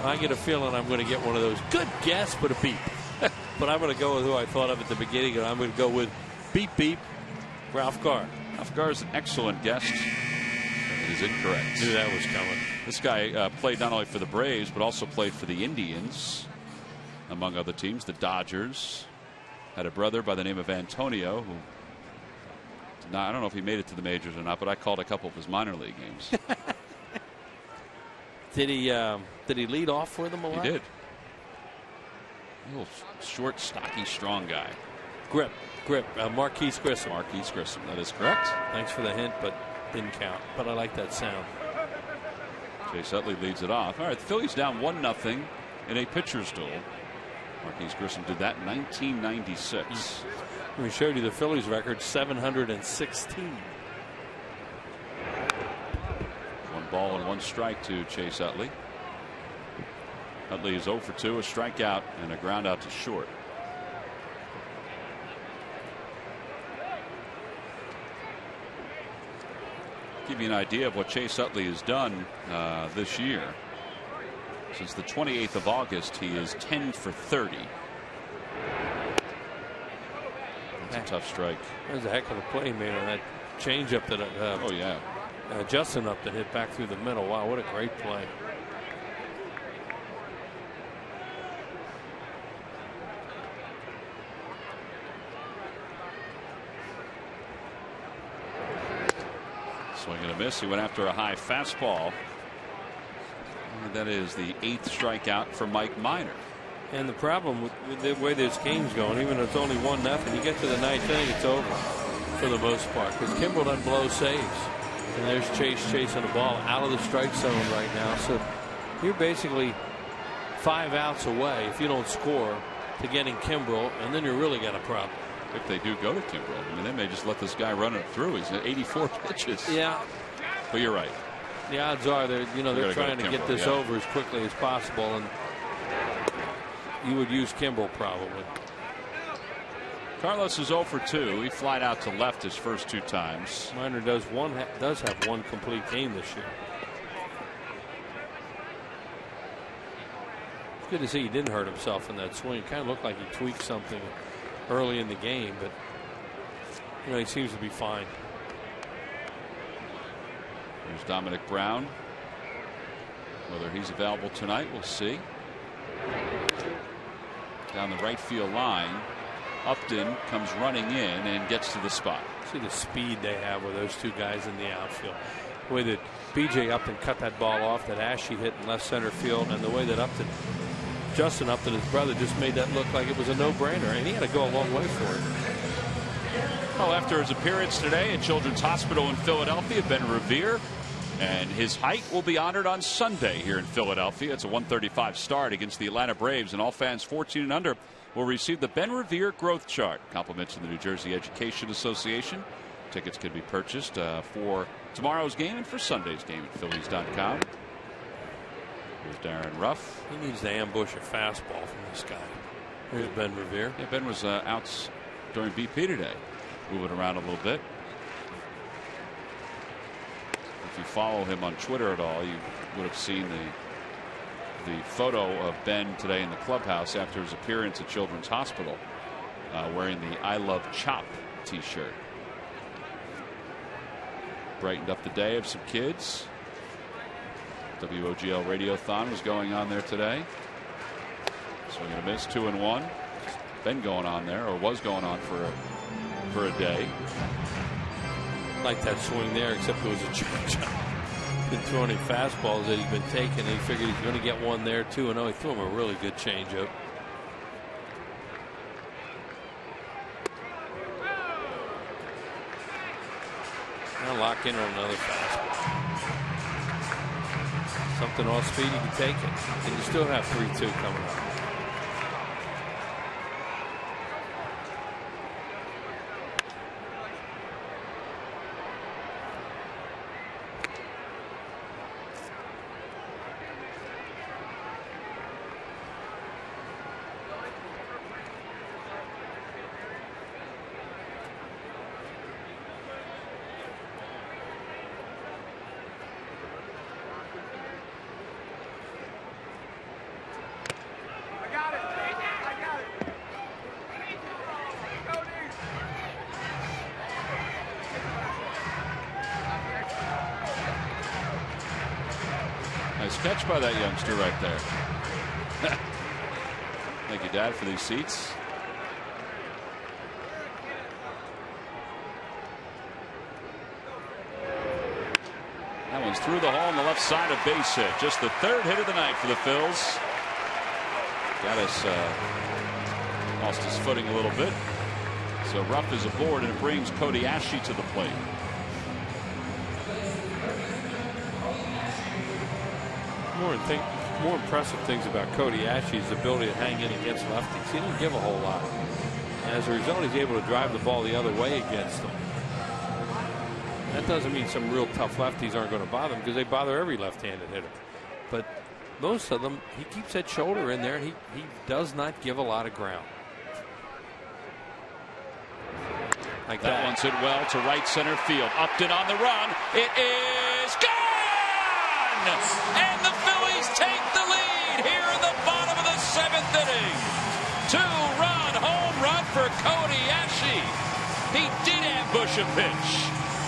I get a feeling I'm going to get one of those good guess, but a beep. But I'm going to go with who I thought of at the beginning, and I'm going to go with beep, beep, Ralph Garr. Ralph Garr is an excellent guest. It is incorrect. Knew that was coming. This guy played not only for the Braves, but also played for the Indians, among other teams. The Dodgers. Had a brother by the name of Antonio, who I don't know if he made it to the majors or not, but I called a couple of his minor league games. Did he lead off for them a lot? He did. A little short, stocky, strong guy. Grip. Marquise Grissom. Marquise Grissom. That is correct. Thanks for the hint, but didn't count. But I like that sound. Chase Utley leads it off. All right, the Phillies down 1-0 in a pitcher's duel. Marquise Grissom did that in 1996. We showed you the Phillies record, 716. 1 ball and 1 strike to Chase Utley. Utley is 0 for 2, a strikeout and a ground out to short. Give you an idea of what Chase Utley has done this year. Since the 28th of August, he is 10 for 30. That's a tough strike. That was a heck of a play made on that changeup that oh yeah, Justin up that hit back through the middle. Wow, what a great play. Swing and a miss. He went after a high fastball. And that is the 8th strikeout for Mike Minor. And the problem with the way this game's going, even though it's only 1-0, you get to the 9th inning, it's over for the most part. Because Kimbrel doesn't blow saves. And there's Chase chasing the ball out of the strike zone right now. So you're basically 5 outs away if you don't score to getting Kimbrel, and then you really got a problem. If they do go to Kimbrel, I mean, they may just let this guy run it through. He's at 84 pitches. Yeah. But you're right. The odds are they're trying to get this over as quickly as possible, and you would use Kimbrel probably. Carlos is 0 for 2. He flied out to left his first 2 times. Minor does have 1 complete game this year. It's good to see he didn't hurt himself in that swing. It kind of looked like he tweaked something early in the game, but he seems to be fine. There's Dominic Brown. Whether he's available tonight, we'll see. Down the right field line, Upton comes running in and gets to the spot. See the speed they have with those 2 guys in the outfield. The way that B.J. Upton cut that ball off that Ashe hit in left center field, and the way that Justin Upton, his brother, just made that look like it was a no-brainer, and he had to go a long way for it. Well, after his appearance today at Children's Hospital in Philadelphia, Ben Revere, and his height will be honored on Sunday here in Philadelphia. It's a 1:35 start against the Atlanta Braves, and all fans 14 and under will receive the Ben Revere Growth Chart. Compliments of the New Jersey Education Association. Tickets can be purchased for tomorrow's game and for Sunday's game at Phillies.com. Here's Darren Ruff. He needs to ambush a fastball from this guy. Here's Ben Revere. Yeah, Ben was out during BP today, moving around a little bit. If you follow him on Twitter at all, you would have seen the photo of Ben today in the clubhouse after his appearance at Children's Hospital, wearing the I Love Chop t-shirt. Brightened up the day of some kids. WOGL Radiothon was going on there today. Swing and a miss, 2-1. Ben going on there, or was going on for a day. Like that swing there, except it was a changeup. Been throwing him fastballs that he's been taking, and he figured he's going to get one there, 2-0. He threw him a really good changeup. Now lock in on another fastball. Something off speed, you can take it. And you still have 3-2 coming up. Nice catch by that youngster right there. Thank you, Dad, for these seats. That one's through the hole on the left side, a base hit. Just the third hit of the night for the Phils. Gaddis lost his footing a little bit. So Ruff is aboard, and it brings Cody Ashley to the plate. More impressive things about Cody Ashley's ability to hang in against lefties. He didn't give a whole lot. And as a result, he's able to drive the ball the other way against them. That doesn't mean some real tough lefties aren't going to bother him, because they bother every left-handed hitter. But most of them, he keeps that shoulder in there, and he does not give a lot of ground. Like that one's hit well to right center field. Upton on the run. It is gone! And the Phillies take the lead here in the bottom of the 7th inning. 2-run home run for Cody Ashley. He did ambush a pitch,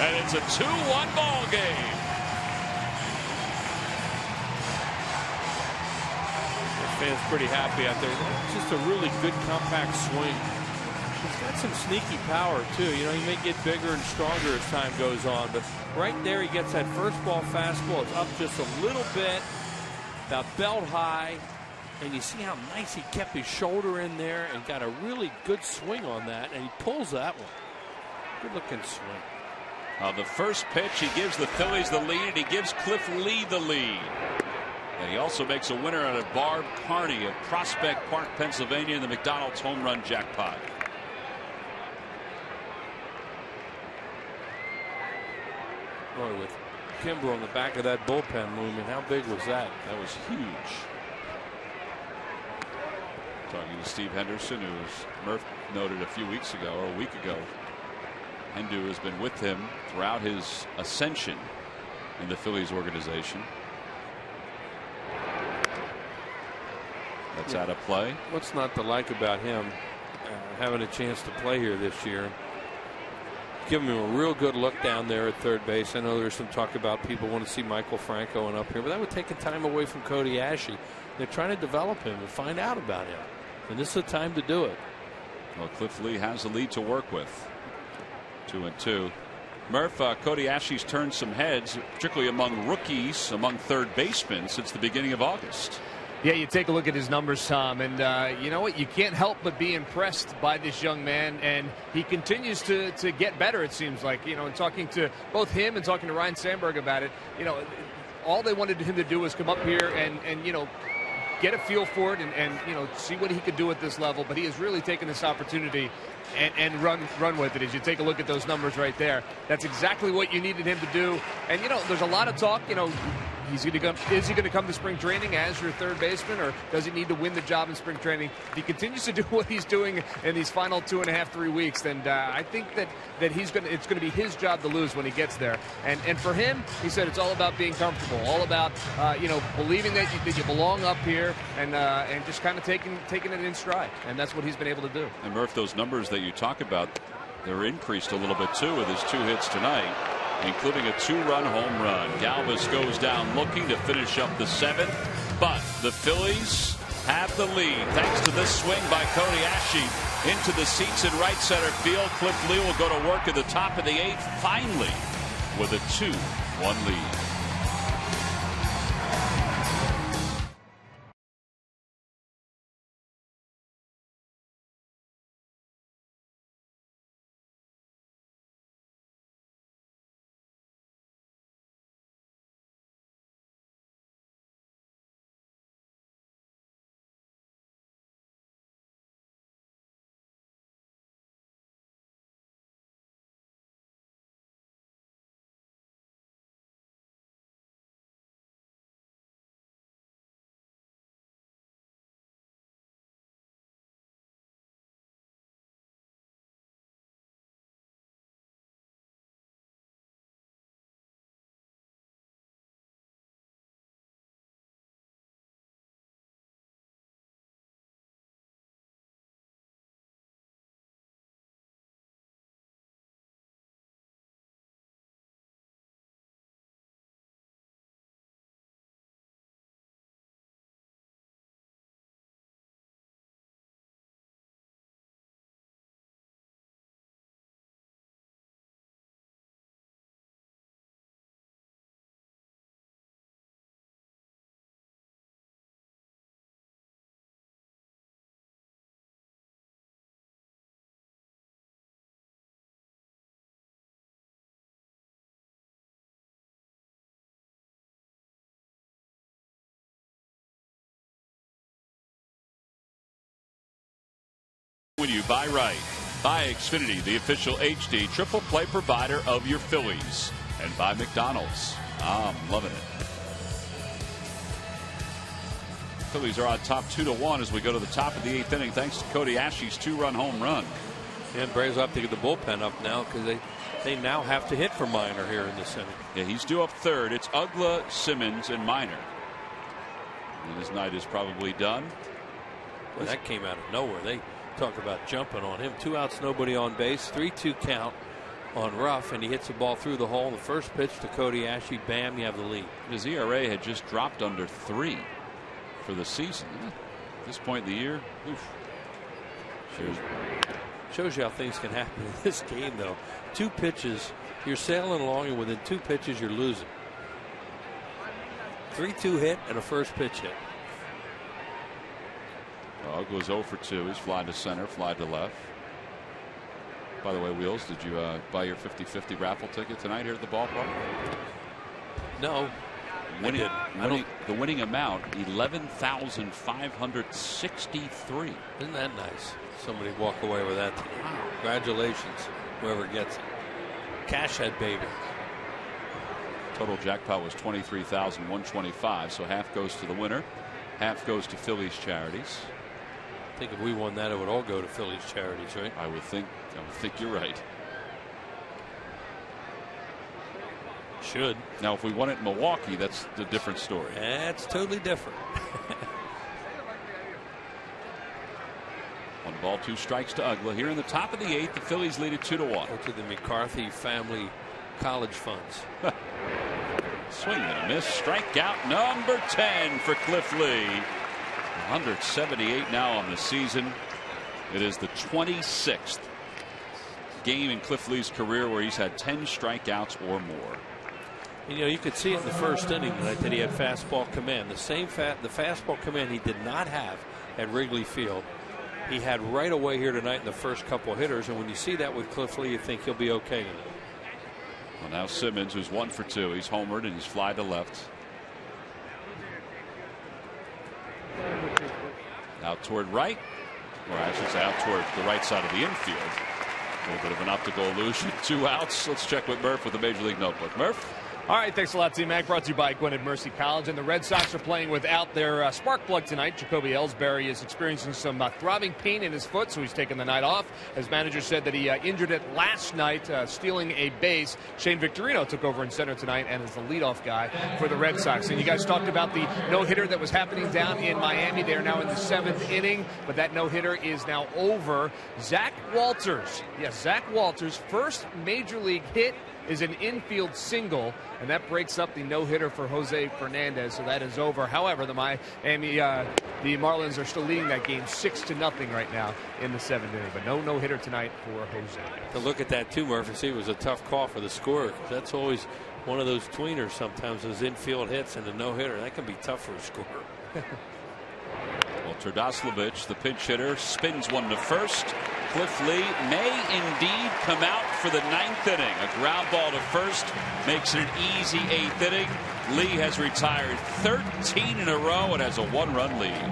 and it's a 2-1 ball game. The fans pretty happy out there. Just a really good compact swing. He's got some sneaky power too. You know, he may get bigger and stronger as time goes on, but right there he gets that first ball fastball. It's up just a little bit, about belt high, and you see how nice he kept his shoulder in there and got a really good swing on that, and he pulls that one. Good looking swing. The first pitch, he gives the Phillies the lead, and he gives Cliff Lee the lead. And he also makes a winner out of Barb Carney of Prospect Park, Pennsylvania, in the McDonald's home run jackpot. Boy, with Kimbrel on the back of that bullpen looming, how big was that? That was huge. Talking to Steve Henderson, who, as Murph noted a few weeks ago, or a week ago, Hendu has been with him throughout his ascension in the Phillies organization. That's out of play. What's not to like about him having a chance to play here this year? Giving him a real good look down there at third base. I know there's some talk about people want to see Michael Franco and up here, but that would take time away from Cody Ashley. They're trying to develop him and find out about him, and this is the time to do it. Well, Cliff Lee has the lead to work with. 2-2. Murph, Cody Ashley's turned some heads, particularly among rookies, among third basemen, since the beginning of August. Yeah, you take a look at his numbers, Tom, and you know what? You can't help but be impressed by this young man, and he continues to get better, it seems like. You know, and talking to both him and talking to Ryan Sandberg about it, you know, all they wanted him to do was come up here and you know, get a feel for it and you know, see what he could do at this level. But he has really taken this opportunity and run with it. As you take a look at those numbers right there, that's exactly what you needed him to do. And you know, there's a lot of talk, you know, is he going to come to spring training as your third baseman, or does he need to win the job in spring training? If he continues to do what he's doing in these final 2.5, 3 weeks, then I think that it's going to be his job to lose when he gets there. And for him, he said it's all about being comfortable, all about you know, believing that you belong up here and just kind of taking it in stride. And that's what he's been able to do. And Murph, those numbers that you talk about, they're increased a little bit too with his 2 hits tonight, including a 2-run home run. Galvis goes down looking to finish up the 7th, but the Phillies have the lead thanks to this swing by Cody Ashley into the seats in right center field. Cliff Lee will go to work at the top of the 8th, finally with a 2-1 lead. When you buy right, buy Xfinity, the official HD triple play provider of your Phillies, and buy McDonald's. I'm loving it. Phillies are on top 2-1 as we go to the top of the 8th inning thanks to Cody Ashley's 2-run home run. And Braves will have to get the bullpen up now because they now have to hit for Minor here in this inning. Yeah, he's due up third. It's Ugla, Simmons, and Minor. And his night is probably done. Well, that came out of nowhere. They talk about jumping on him. 2 outs, nobody on base. 3-2 count on Ruff, and he hits the ball through the hole. The first pitch to Cody Ashley. Bam, you have the lead. His ERA had just dropped under 3 for the season. At this point in the year, oof. Shows you how things can happen in this game, though. 2 pitches, you're sailing along, and within 2 pitches, you're losing. 3-2 hit and a first pitch hit. Ugla's 0 for 2. He's fly to center, fly to left. By the way, Wheels, did you buy your 50-50 raffle ticket tonight here at the ballpark? No. The winning amount, $11,563. Isn't that nice? Somebody walk away with that. Wow. Congratulations, whoever gets it. Cash head, baby. Total jackpot was $23,125, so half goes to the winner, half goes to Phillies charities. I think if we won that, it would all go to Phillies charities, right? I would think you're right. Should. Now, if we won it in Milwaukee, that's a different story. That's totally different. 1 ball, 2 strikes to Ugla. Here in the top of the 8th, the Phillies lead it 2-1. Go to the McCarthy family college funds. Swing and a miss. Strikeout number 10 for Cliff Lee. 178 now on the season. It is the 26th game in Cliff Lee's career where he's had 10 strikeouts or more. You know, you could see it in the first inning tonight that he had fastball command. The fastball command he did not have at Wrigley Field. He had right away here tonight in the first couple of hitters, and when you see that with Cliff Lee, you think he'll be okay tonight. Well, now Simmons, who's 1 for 2. He's homered and he's fly to left. Out toward right, or I should say out toward the right side of the infield. A little bit of an optical illusion. 2 outs. Let's check with Murph with the Major League Notebook. Murph? All right, thanks a lot, T-Mac. Brought to you by Gwinnett Mercy College. And the Red Sox are playing without their spark plug tonight. Jacoby Ellsbury is experiencing some throbbing pain in his foot, so he's taking the night off. His manager said that he injured it last night, stealing a base. Shane Victorino took over in center tonight and is the leadoff guy for the Red Sox. And you guys talked about the no-hitter that was happening down in Miami. They are now in the 7th inning, but that no-hitter is now over. Zach Walters, yes, Zach Walters' first major league hit is an infield single, and that breaks up the no-hitter for Jose Fernandez, so that is over. However, the Marlins are still leading that game 6-0 right now in the 7th inning, but no-hitter tonight for Jose. To look at that too, Murphy, see, it was a tough call for the scorer. That's always one of those tweeners sometimes, those infield hits and a no-hitter. That can be tough for a scorer. Well, Turdoslavich, the pinch hitter, spins one to first. Cliff Lee may indeed come out for the 9th inning. A ground ball to first makes it an easy 8th inning. Lee has retired 13 in a row and has a 1-run lead.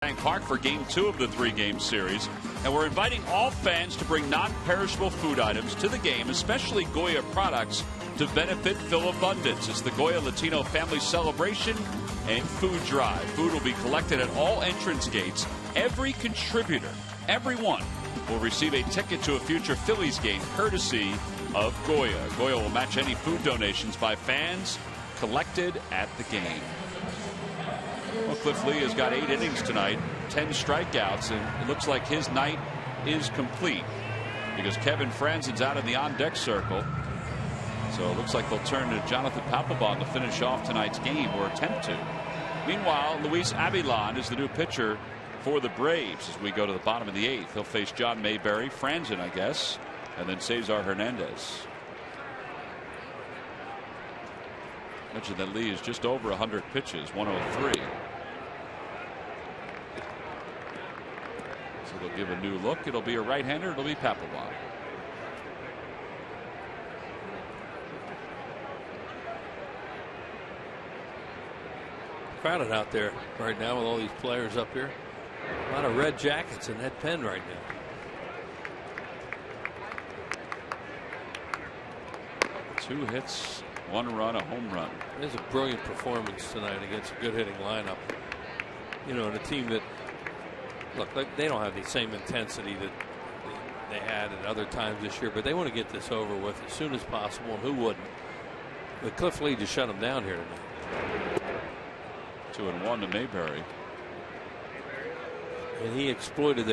Park for Game 2 of the 3-game series, and we're inviting all fans to bring non-perishable food items to the game, especially Goya products, to benefit Phil Abundance. It's the Goya Latino Family Celebration and Food Drive. Food will be collected at all entrance gates. Every contributor, everyone, will receive a ticket to a future Phillies game courtesy of Goya. Goya will match any food donations by fans collected at the game. Well, Cliff Lee has got 8 innings tonight, 10 strikeouts, and it looks like his night is complete because Kevin Franzen's out in the on-deck circle. So it looks like they'll turn to Jonathan Papelbon to finish off tonight's game, or attempt to. Meanwhile, Luis Avilan is the new pitcher for the Braves as we go to the bottom of the 8th. He'll face John Mayberry, Franzen, I guess, and then Cesar Hernandez. Mentioned that Lee is just over 100 pitches, 103. So they'll give a new look. It'll be a right-hander. It'll be Papelbon. Crowded out there right now with all these players up here. A lot of red jackets in that pen right now. Two hits, 1 run, a home run. It was a brilliant performance tonight against a good hitting lineup. You know, and a team that, look, like they don't have the same intensity that they had at other times this year, but they want to get this over with as soon as possible, and who wouldn't? But Cliff Lee just shut them down here tonight. 2-1 to Mayberry. And he exploited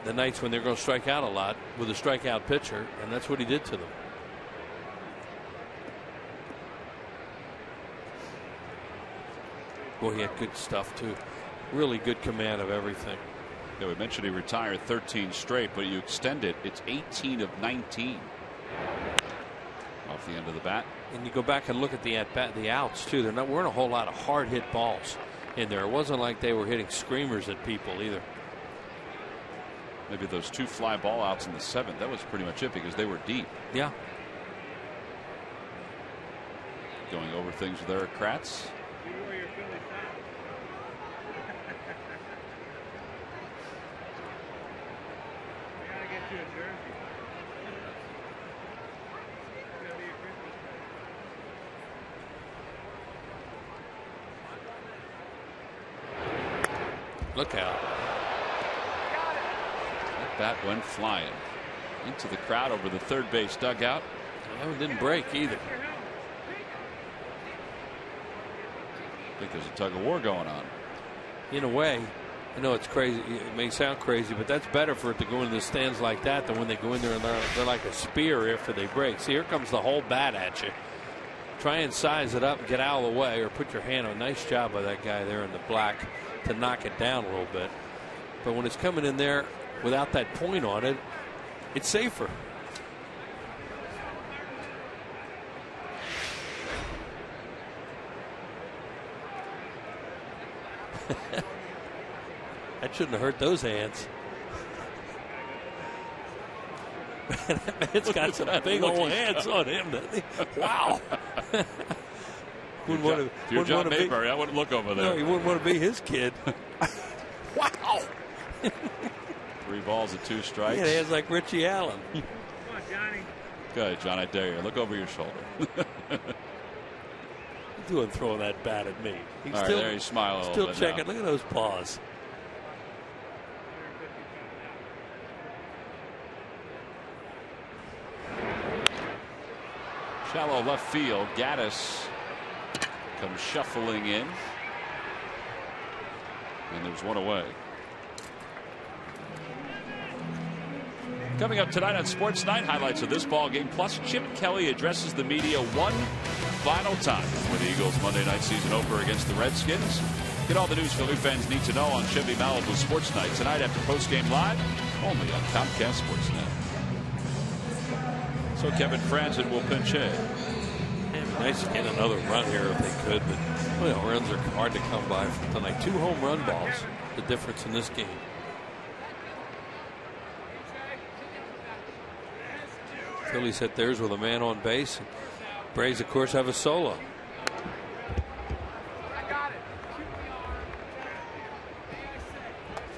the nights when they're going to strike out a lot with a strikeout pitcher, and that's what he did to them. Boy, he had good stuff too. Really good command of everything. Yeah, we mentioned he retired 13 straight, but you extend it, it's 18 of 19 off the end of the bat. And you go back and look at the outs too. There weren't a whole lot of hard hit balls in there. It wasn't like they were hitting screamers at people either. Maybe those 2 fly ball outs in the 7th. That was pretty much it because they were deep. Yeah. Going over things with Eric Kratz. Look out. That bat went flying into the crowd over the third base dugout. That one didn't break either. I think there's a tug of war going on. In a way, I know it's crazy. It may sound crazy, but that's better for it to go into the stands like that than when they go in there and they're like a spear after they break. See, here comes the whole bat at you. Try and size it up, get out of the way, or put your hand on. Nice job by that guy there in the black to knock it down a little bit. But when it's coming in there without that point on it, it's safer. That shouldn't have hurt those hands. That man's got some big old hands on him, doesn't he? Wow. If you're John Mayberry, I wouldn't look over there. No, he wouldn't want to be his kid. Wow. 3 balls and 2 strikes. He had hands like Richie Allen. Come on, Johnny. Go ahead, John. I dare you. Look over your shoulder. He's doing throwing that bat at me. He's all right, there you smile a little bit. Still checking. Now. Look at those paws. Shallow left field. Gaddis comes shuffling in. And there's one away. Coming up tonight on Sports Night, highlights of this ball game. Plus, Chip Kelly addresses the media one final time for the Eagles' Monday night season opener against the Redskins. Get all the news Philly fans need to know on Chevy Malibu Sports Night tonight after postgame live, only on Comcast Sportsnet. So Kevin Franzen will pinch hit. Nice to get another run here if they could, but well, runs are hard to come by tonight. 2 home run balls, the difference in this game. Phillies hit theirs with a man on base. Braves, of course, have a solo.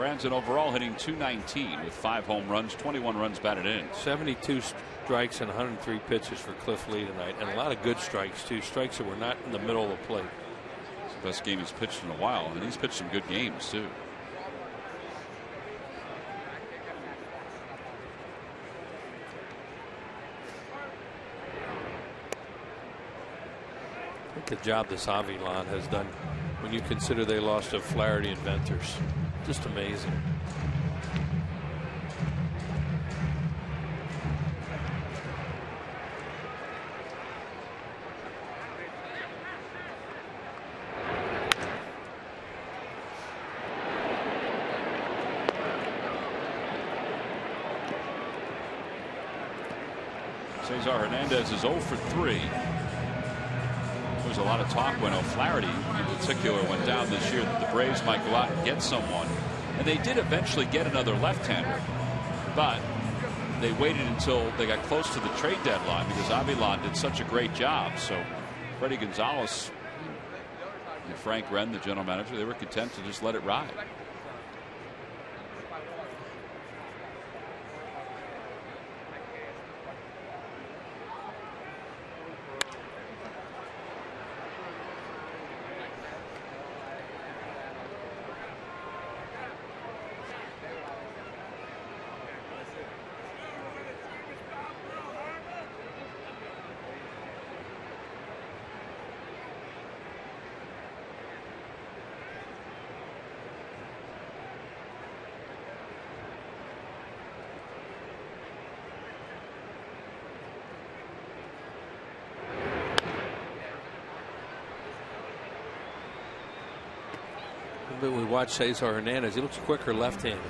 Franzen overall hitting .219 with 5 home runs, 21 runs batted in. 72 strikes and 103 pitches for Cliff Lee tonight, and a lot of good strikes too. Strikes that were not in the middle of the plate. It's the best game he's pitched in a while, and he's pitched some good games too. I think the job this Avilan has done, when you consider they lost to Flaherty and Venters, just amazing. Cesar Hernandez is 0 for 3. There was a lot of talk when O'Flaherty in particular went down this year that the Braves might go out and get someone, and they did eventually get another left-hander, but they waited until they got close to the trade deadline because Avilan did such a great job. So Freddie Gonzalez and Frank Wren, the general manager, they were content to just let it ride. But we watch Cesar Hernandez. He looks quicker left-handed.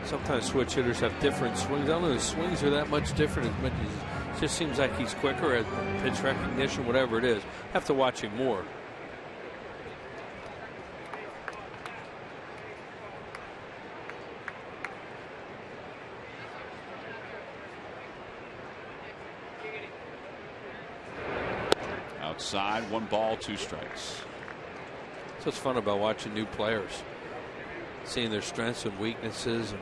Sometimes switch hitters have different swings. I don't know if swings are that much different. As much as it just seems like he's quicker at pitch recognition, whatever it is. Have to watch him more. Outside, 1 ball, 2 strikes. That's what's fun about watching new players, seeing their strengths and weaknesses,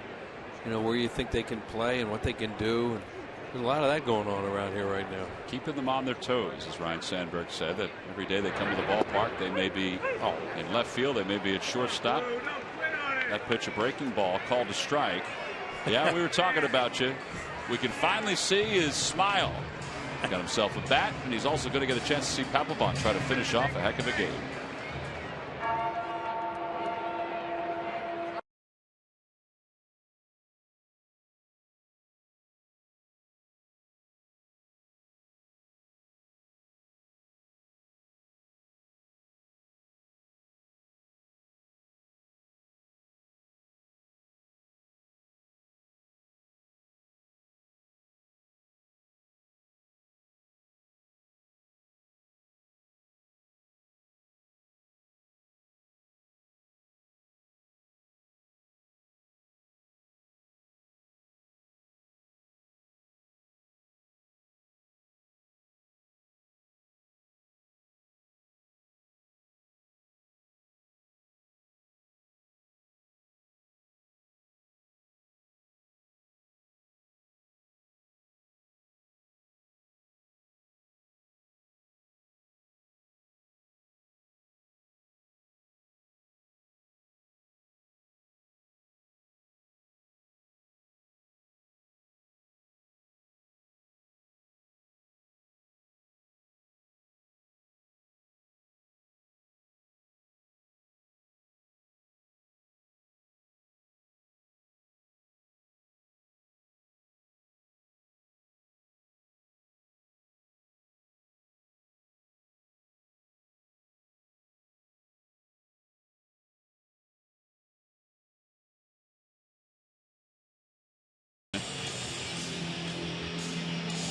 and where you think they can play and what they can do. And there's a lot of that going on around here right now. Keeping them on their toes, as Ryan Sandberg said, that every day they come to the ballpark, they may be in left field, they may be at shortstop. That pitch, a breaking ball, called a strike. Yeah, we were talking about you. We can finally see his smile. He's got himself a bat, and he's also going to get a chance to see Papelbon try to finish off a heck of a game.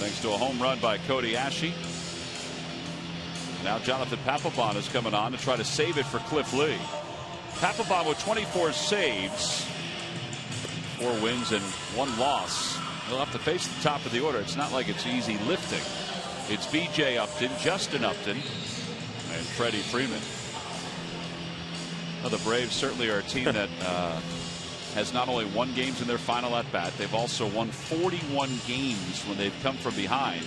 Thanks to a home run by Cody Ashe. Now Jonathan Papelbon is coming on to try to save it for Cliff Lee. Papelbon with 24 saves, 4 wins and 1 loss. He'll have to face the top of the order. It's not like it's easy lifting. It's B.J. Upton, Justin Upton, and Freddie Freeman. Well, the Braves certainly are a team that has not only won games in their final at bat, they've also won 41 games when they've come from behind.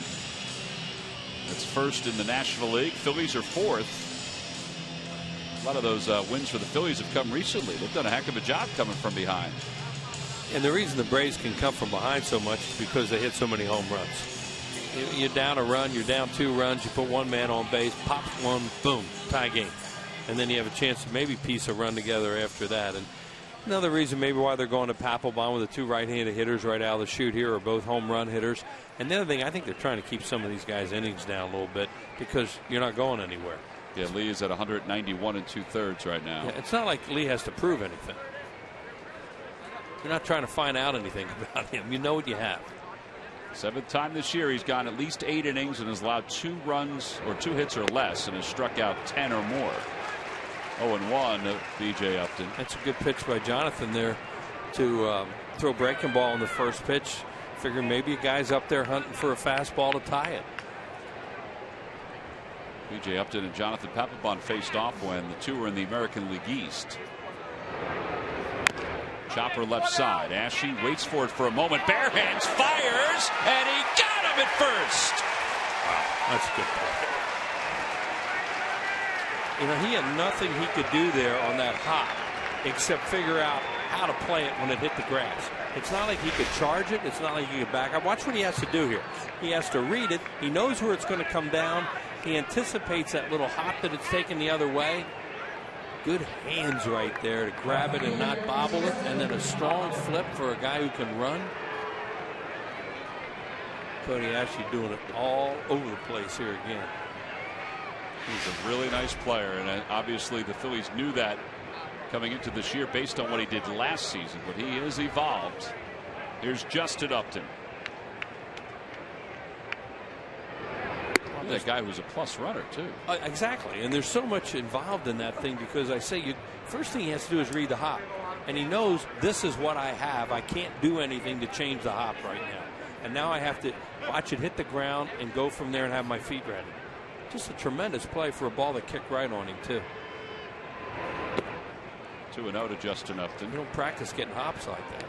That's first in the National League. Phillies are fourth. A lot of those wins for the Phillies have come recently. They've done a heck of a job coming from behind. And the reason the Braves can come from behind so much is because they hit so many home runs. You're down a run, you're down 2 runs, you put one man on base, pops one, boom, tie game. And then you have a chance to maybe piece a run together after that. And another reason maybe why they're going to Papelbon with the 2 right-handed hitters right out of the chute here are both home run hitters. And the other thing, I think they're trying to keep some of these guys' innings down a little bit because you're not going anywhere. Yeah, Lee is at 191 2/3 right now. Yeah, it's not like Lee has to prove anything. You're not trying to find out anything about him. You know what you have. 7th time this year he's gone at least 8 innings and has allowed 2 runs or 2 hits or less and has struck out 10 or more. 0-1 B.J. Upton. That's a good pitch by Jonathan there to throw a breaking ball on the first pitch. Figure maybe a guy's up there hunting for a fastball to tie it. B.J. Upton and Jonathan Papelbon faced off when the two were in the American League East. Chopper left side. Ashe waits for it for a moment. Bare hands, fires, and he got him at first. Wow, that's a good play. You know, he had nothing he could do there on that hop except figure out how to play it when it hit the grass. It's not like he could charge it. It's not like he could back up. Watch what he has to do here. He has to read it. He knows where it's going to come down. He anticipates that little hop that it's taken the other way. Good hands right there to grab it and not bobble it. And then a strong flip for a guy who can run. Cody Ashe doing it all over the place here again. He's a really nice player, and obviously the Phillies knew that coming into this year based on what he did last season, but he has evolved. Here's Justin Upton. That guy who's a plus runner too. Exactly, and there's so much involved in that thing because I say first thing he has to do is read the hop, and he knows this is what I have. I can't do anything to change the hop right now, and now I have to watch it hit the ground and go from there and have my feet ready. Just a tremendous play for a ball that kicked right on him too. 2-0 to Justin Upton. You don't practice getting hops like that.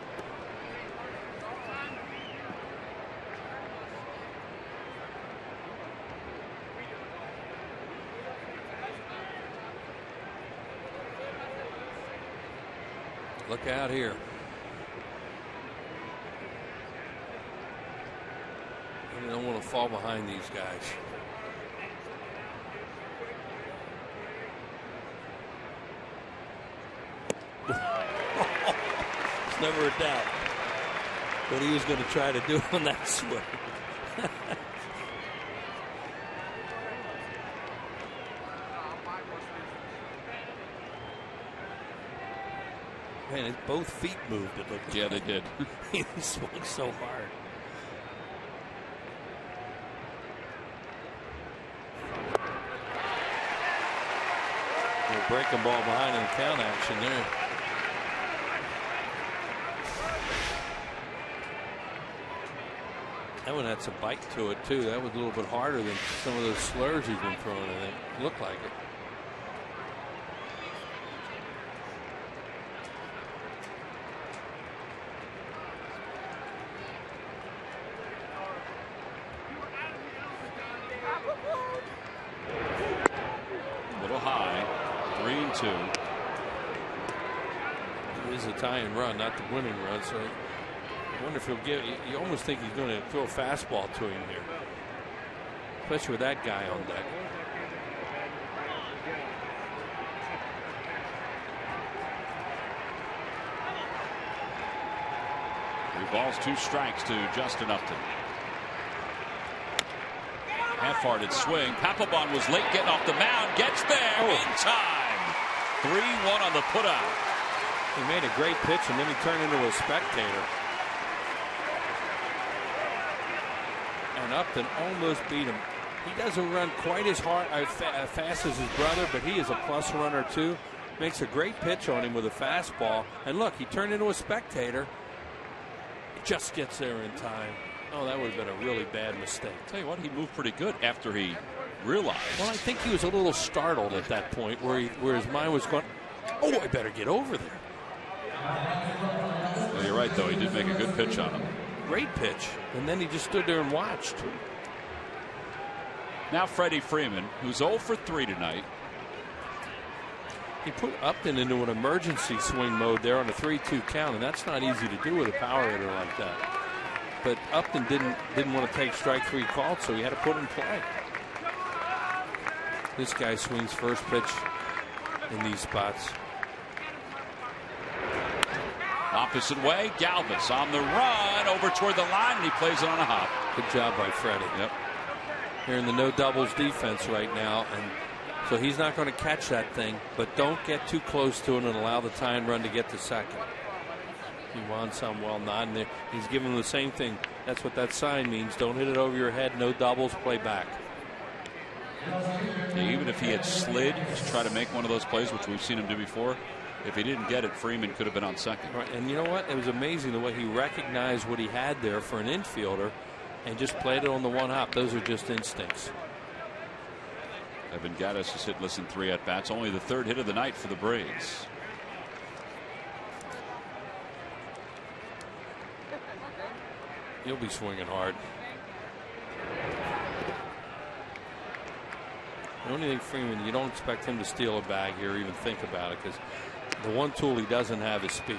Look out here. You don't want to fall behind these guys. It's never a doubt what he was going to try to do on that swing. Man, both feet moved. It looked yeah, they did. He swung so hard. Breaking ball behind in the count action there. That one had some bite to it too. That was a little bit harder than some of those slurs he's been throwing. I think it looked like it. It is a tying run, not the winning run. So I wonder if he'll get. You almost think he's going to throw a fastball to him here, especially with that guy on deck. 3 balls, 2 strikes to Justin Upton. Half-hearted swing. Papelbon was late getting off the mound. Gets there in time. 3-1 on the putout. He made a great pitch and then he turned into a spectator. And Upton almost beat him. He doesn't run quite as hard, fast as his brother, but he is a plus runner too. Makes a great pitch on him with a fastball. And look, he turned into a spectator. He just gets there in time. Oh, that would have been a really bad mistake. Tell you what, he moved pretty good after he realized. Well, I think he was a little startled at that point where his mind was going. Oh, I better get over there. Well, you're right, though. He did make a good pitch on him. Great pitch. And then he just stood there and watched. Now Freddie Freeman, who's 0 for 3 tonight. He put Upton into an emergency swing mode there on a 3-2 count, and that's not easy to do with a power hitter like that. But Upton didn't want to take strike 3 called, so he had to put him in play. This guy swings first pitch in these spots. Opposite way, Galvis on the run over toward the line, and he plays it on a hop. Good job by Freddie. Yep. They're in the no doubles defense right now, and so he's not going to catch that thing, but don't get too close to it and allow the tying run to get to second. He wants some well nodding there. He's giving him the same thing. That's what that sign means. Don't hit it over your head. No doubles. Play back. Yeah, even if he had slid to try to make one of those plays, which we've seen him do before, if he didn't get it, Freeman could have been on second. Right, and you know what? It was amazing the way he recognized what he had there for an infielder and just played it on the one hop. Those are just instincts. Evan Gattis has hit less than 3 at bats, only the 3rd hit of the night for the Braves. He'll be swinging hard. The only thing, Freeman, you don't expect him to steal a bag here or even think about it, because the one tool he doesn't have is speed.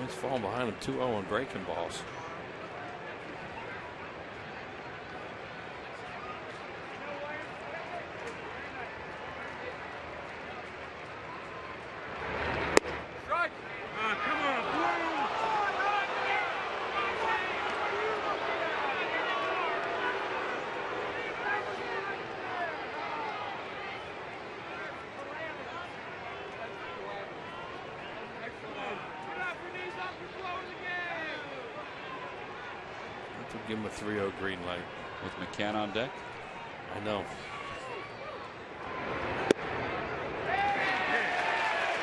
He's falling behind him 2-0 on breaking balls. Give him a 3-0 green light. With McCann on deck? I know.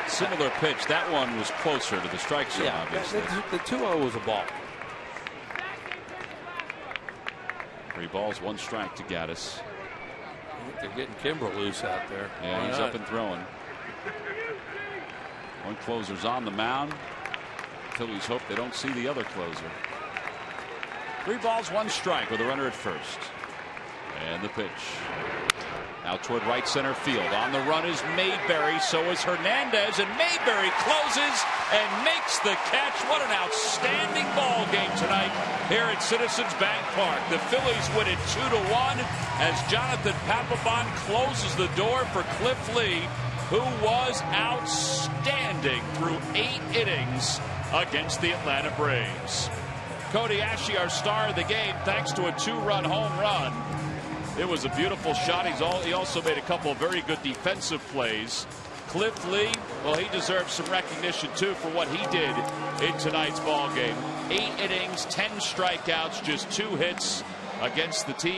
Similar pitch. That one was closer to the strike zone, obviously. The 2-0 was a ball. 3 balls, 1 strike to Gattis. They're getting Kimbrel loose out there. Yeah, he's up and throwing. One closer's on the mound. Phillies hope they don't see the other closer. 3 balls, 1 strike with a runner at first. And the pitch. Out toward right center field. On the run is Mayberry. So is Hernandez. And Mayberry closes and makes the catch. What an outstanding ball game tonight here at Citizens Bank Park. The Phillies win it 2-1 as Jonathan Papelbon closes the door for Cliff Lee, who was outstanding through 8 innings against the Atlanta Braves. Cody Ashe, our star of the game, thanks to a 2-run home run. It was a beautiful shot. He also made a couple of very good defensive plays. Cliff Lee, well, he deserves some recognition, too, for what he did in tonight's ball game. 8 innings, 10 strikeouts, just 2 hits against the team.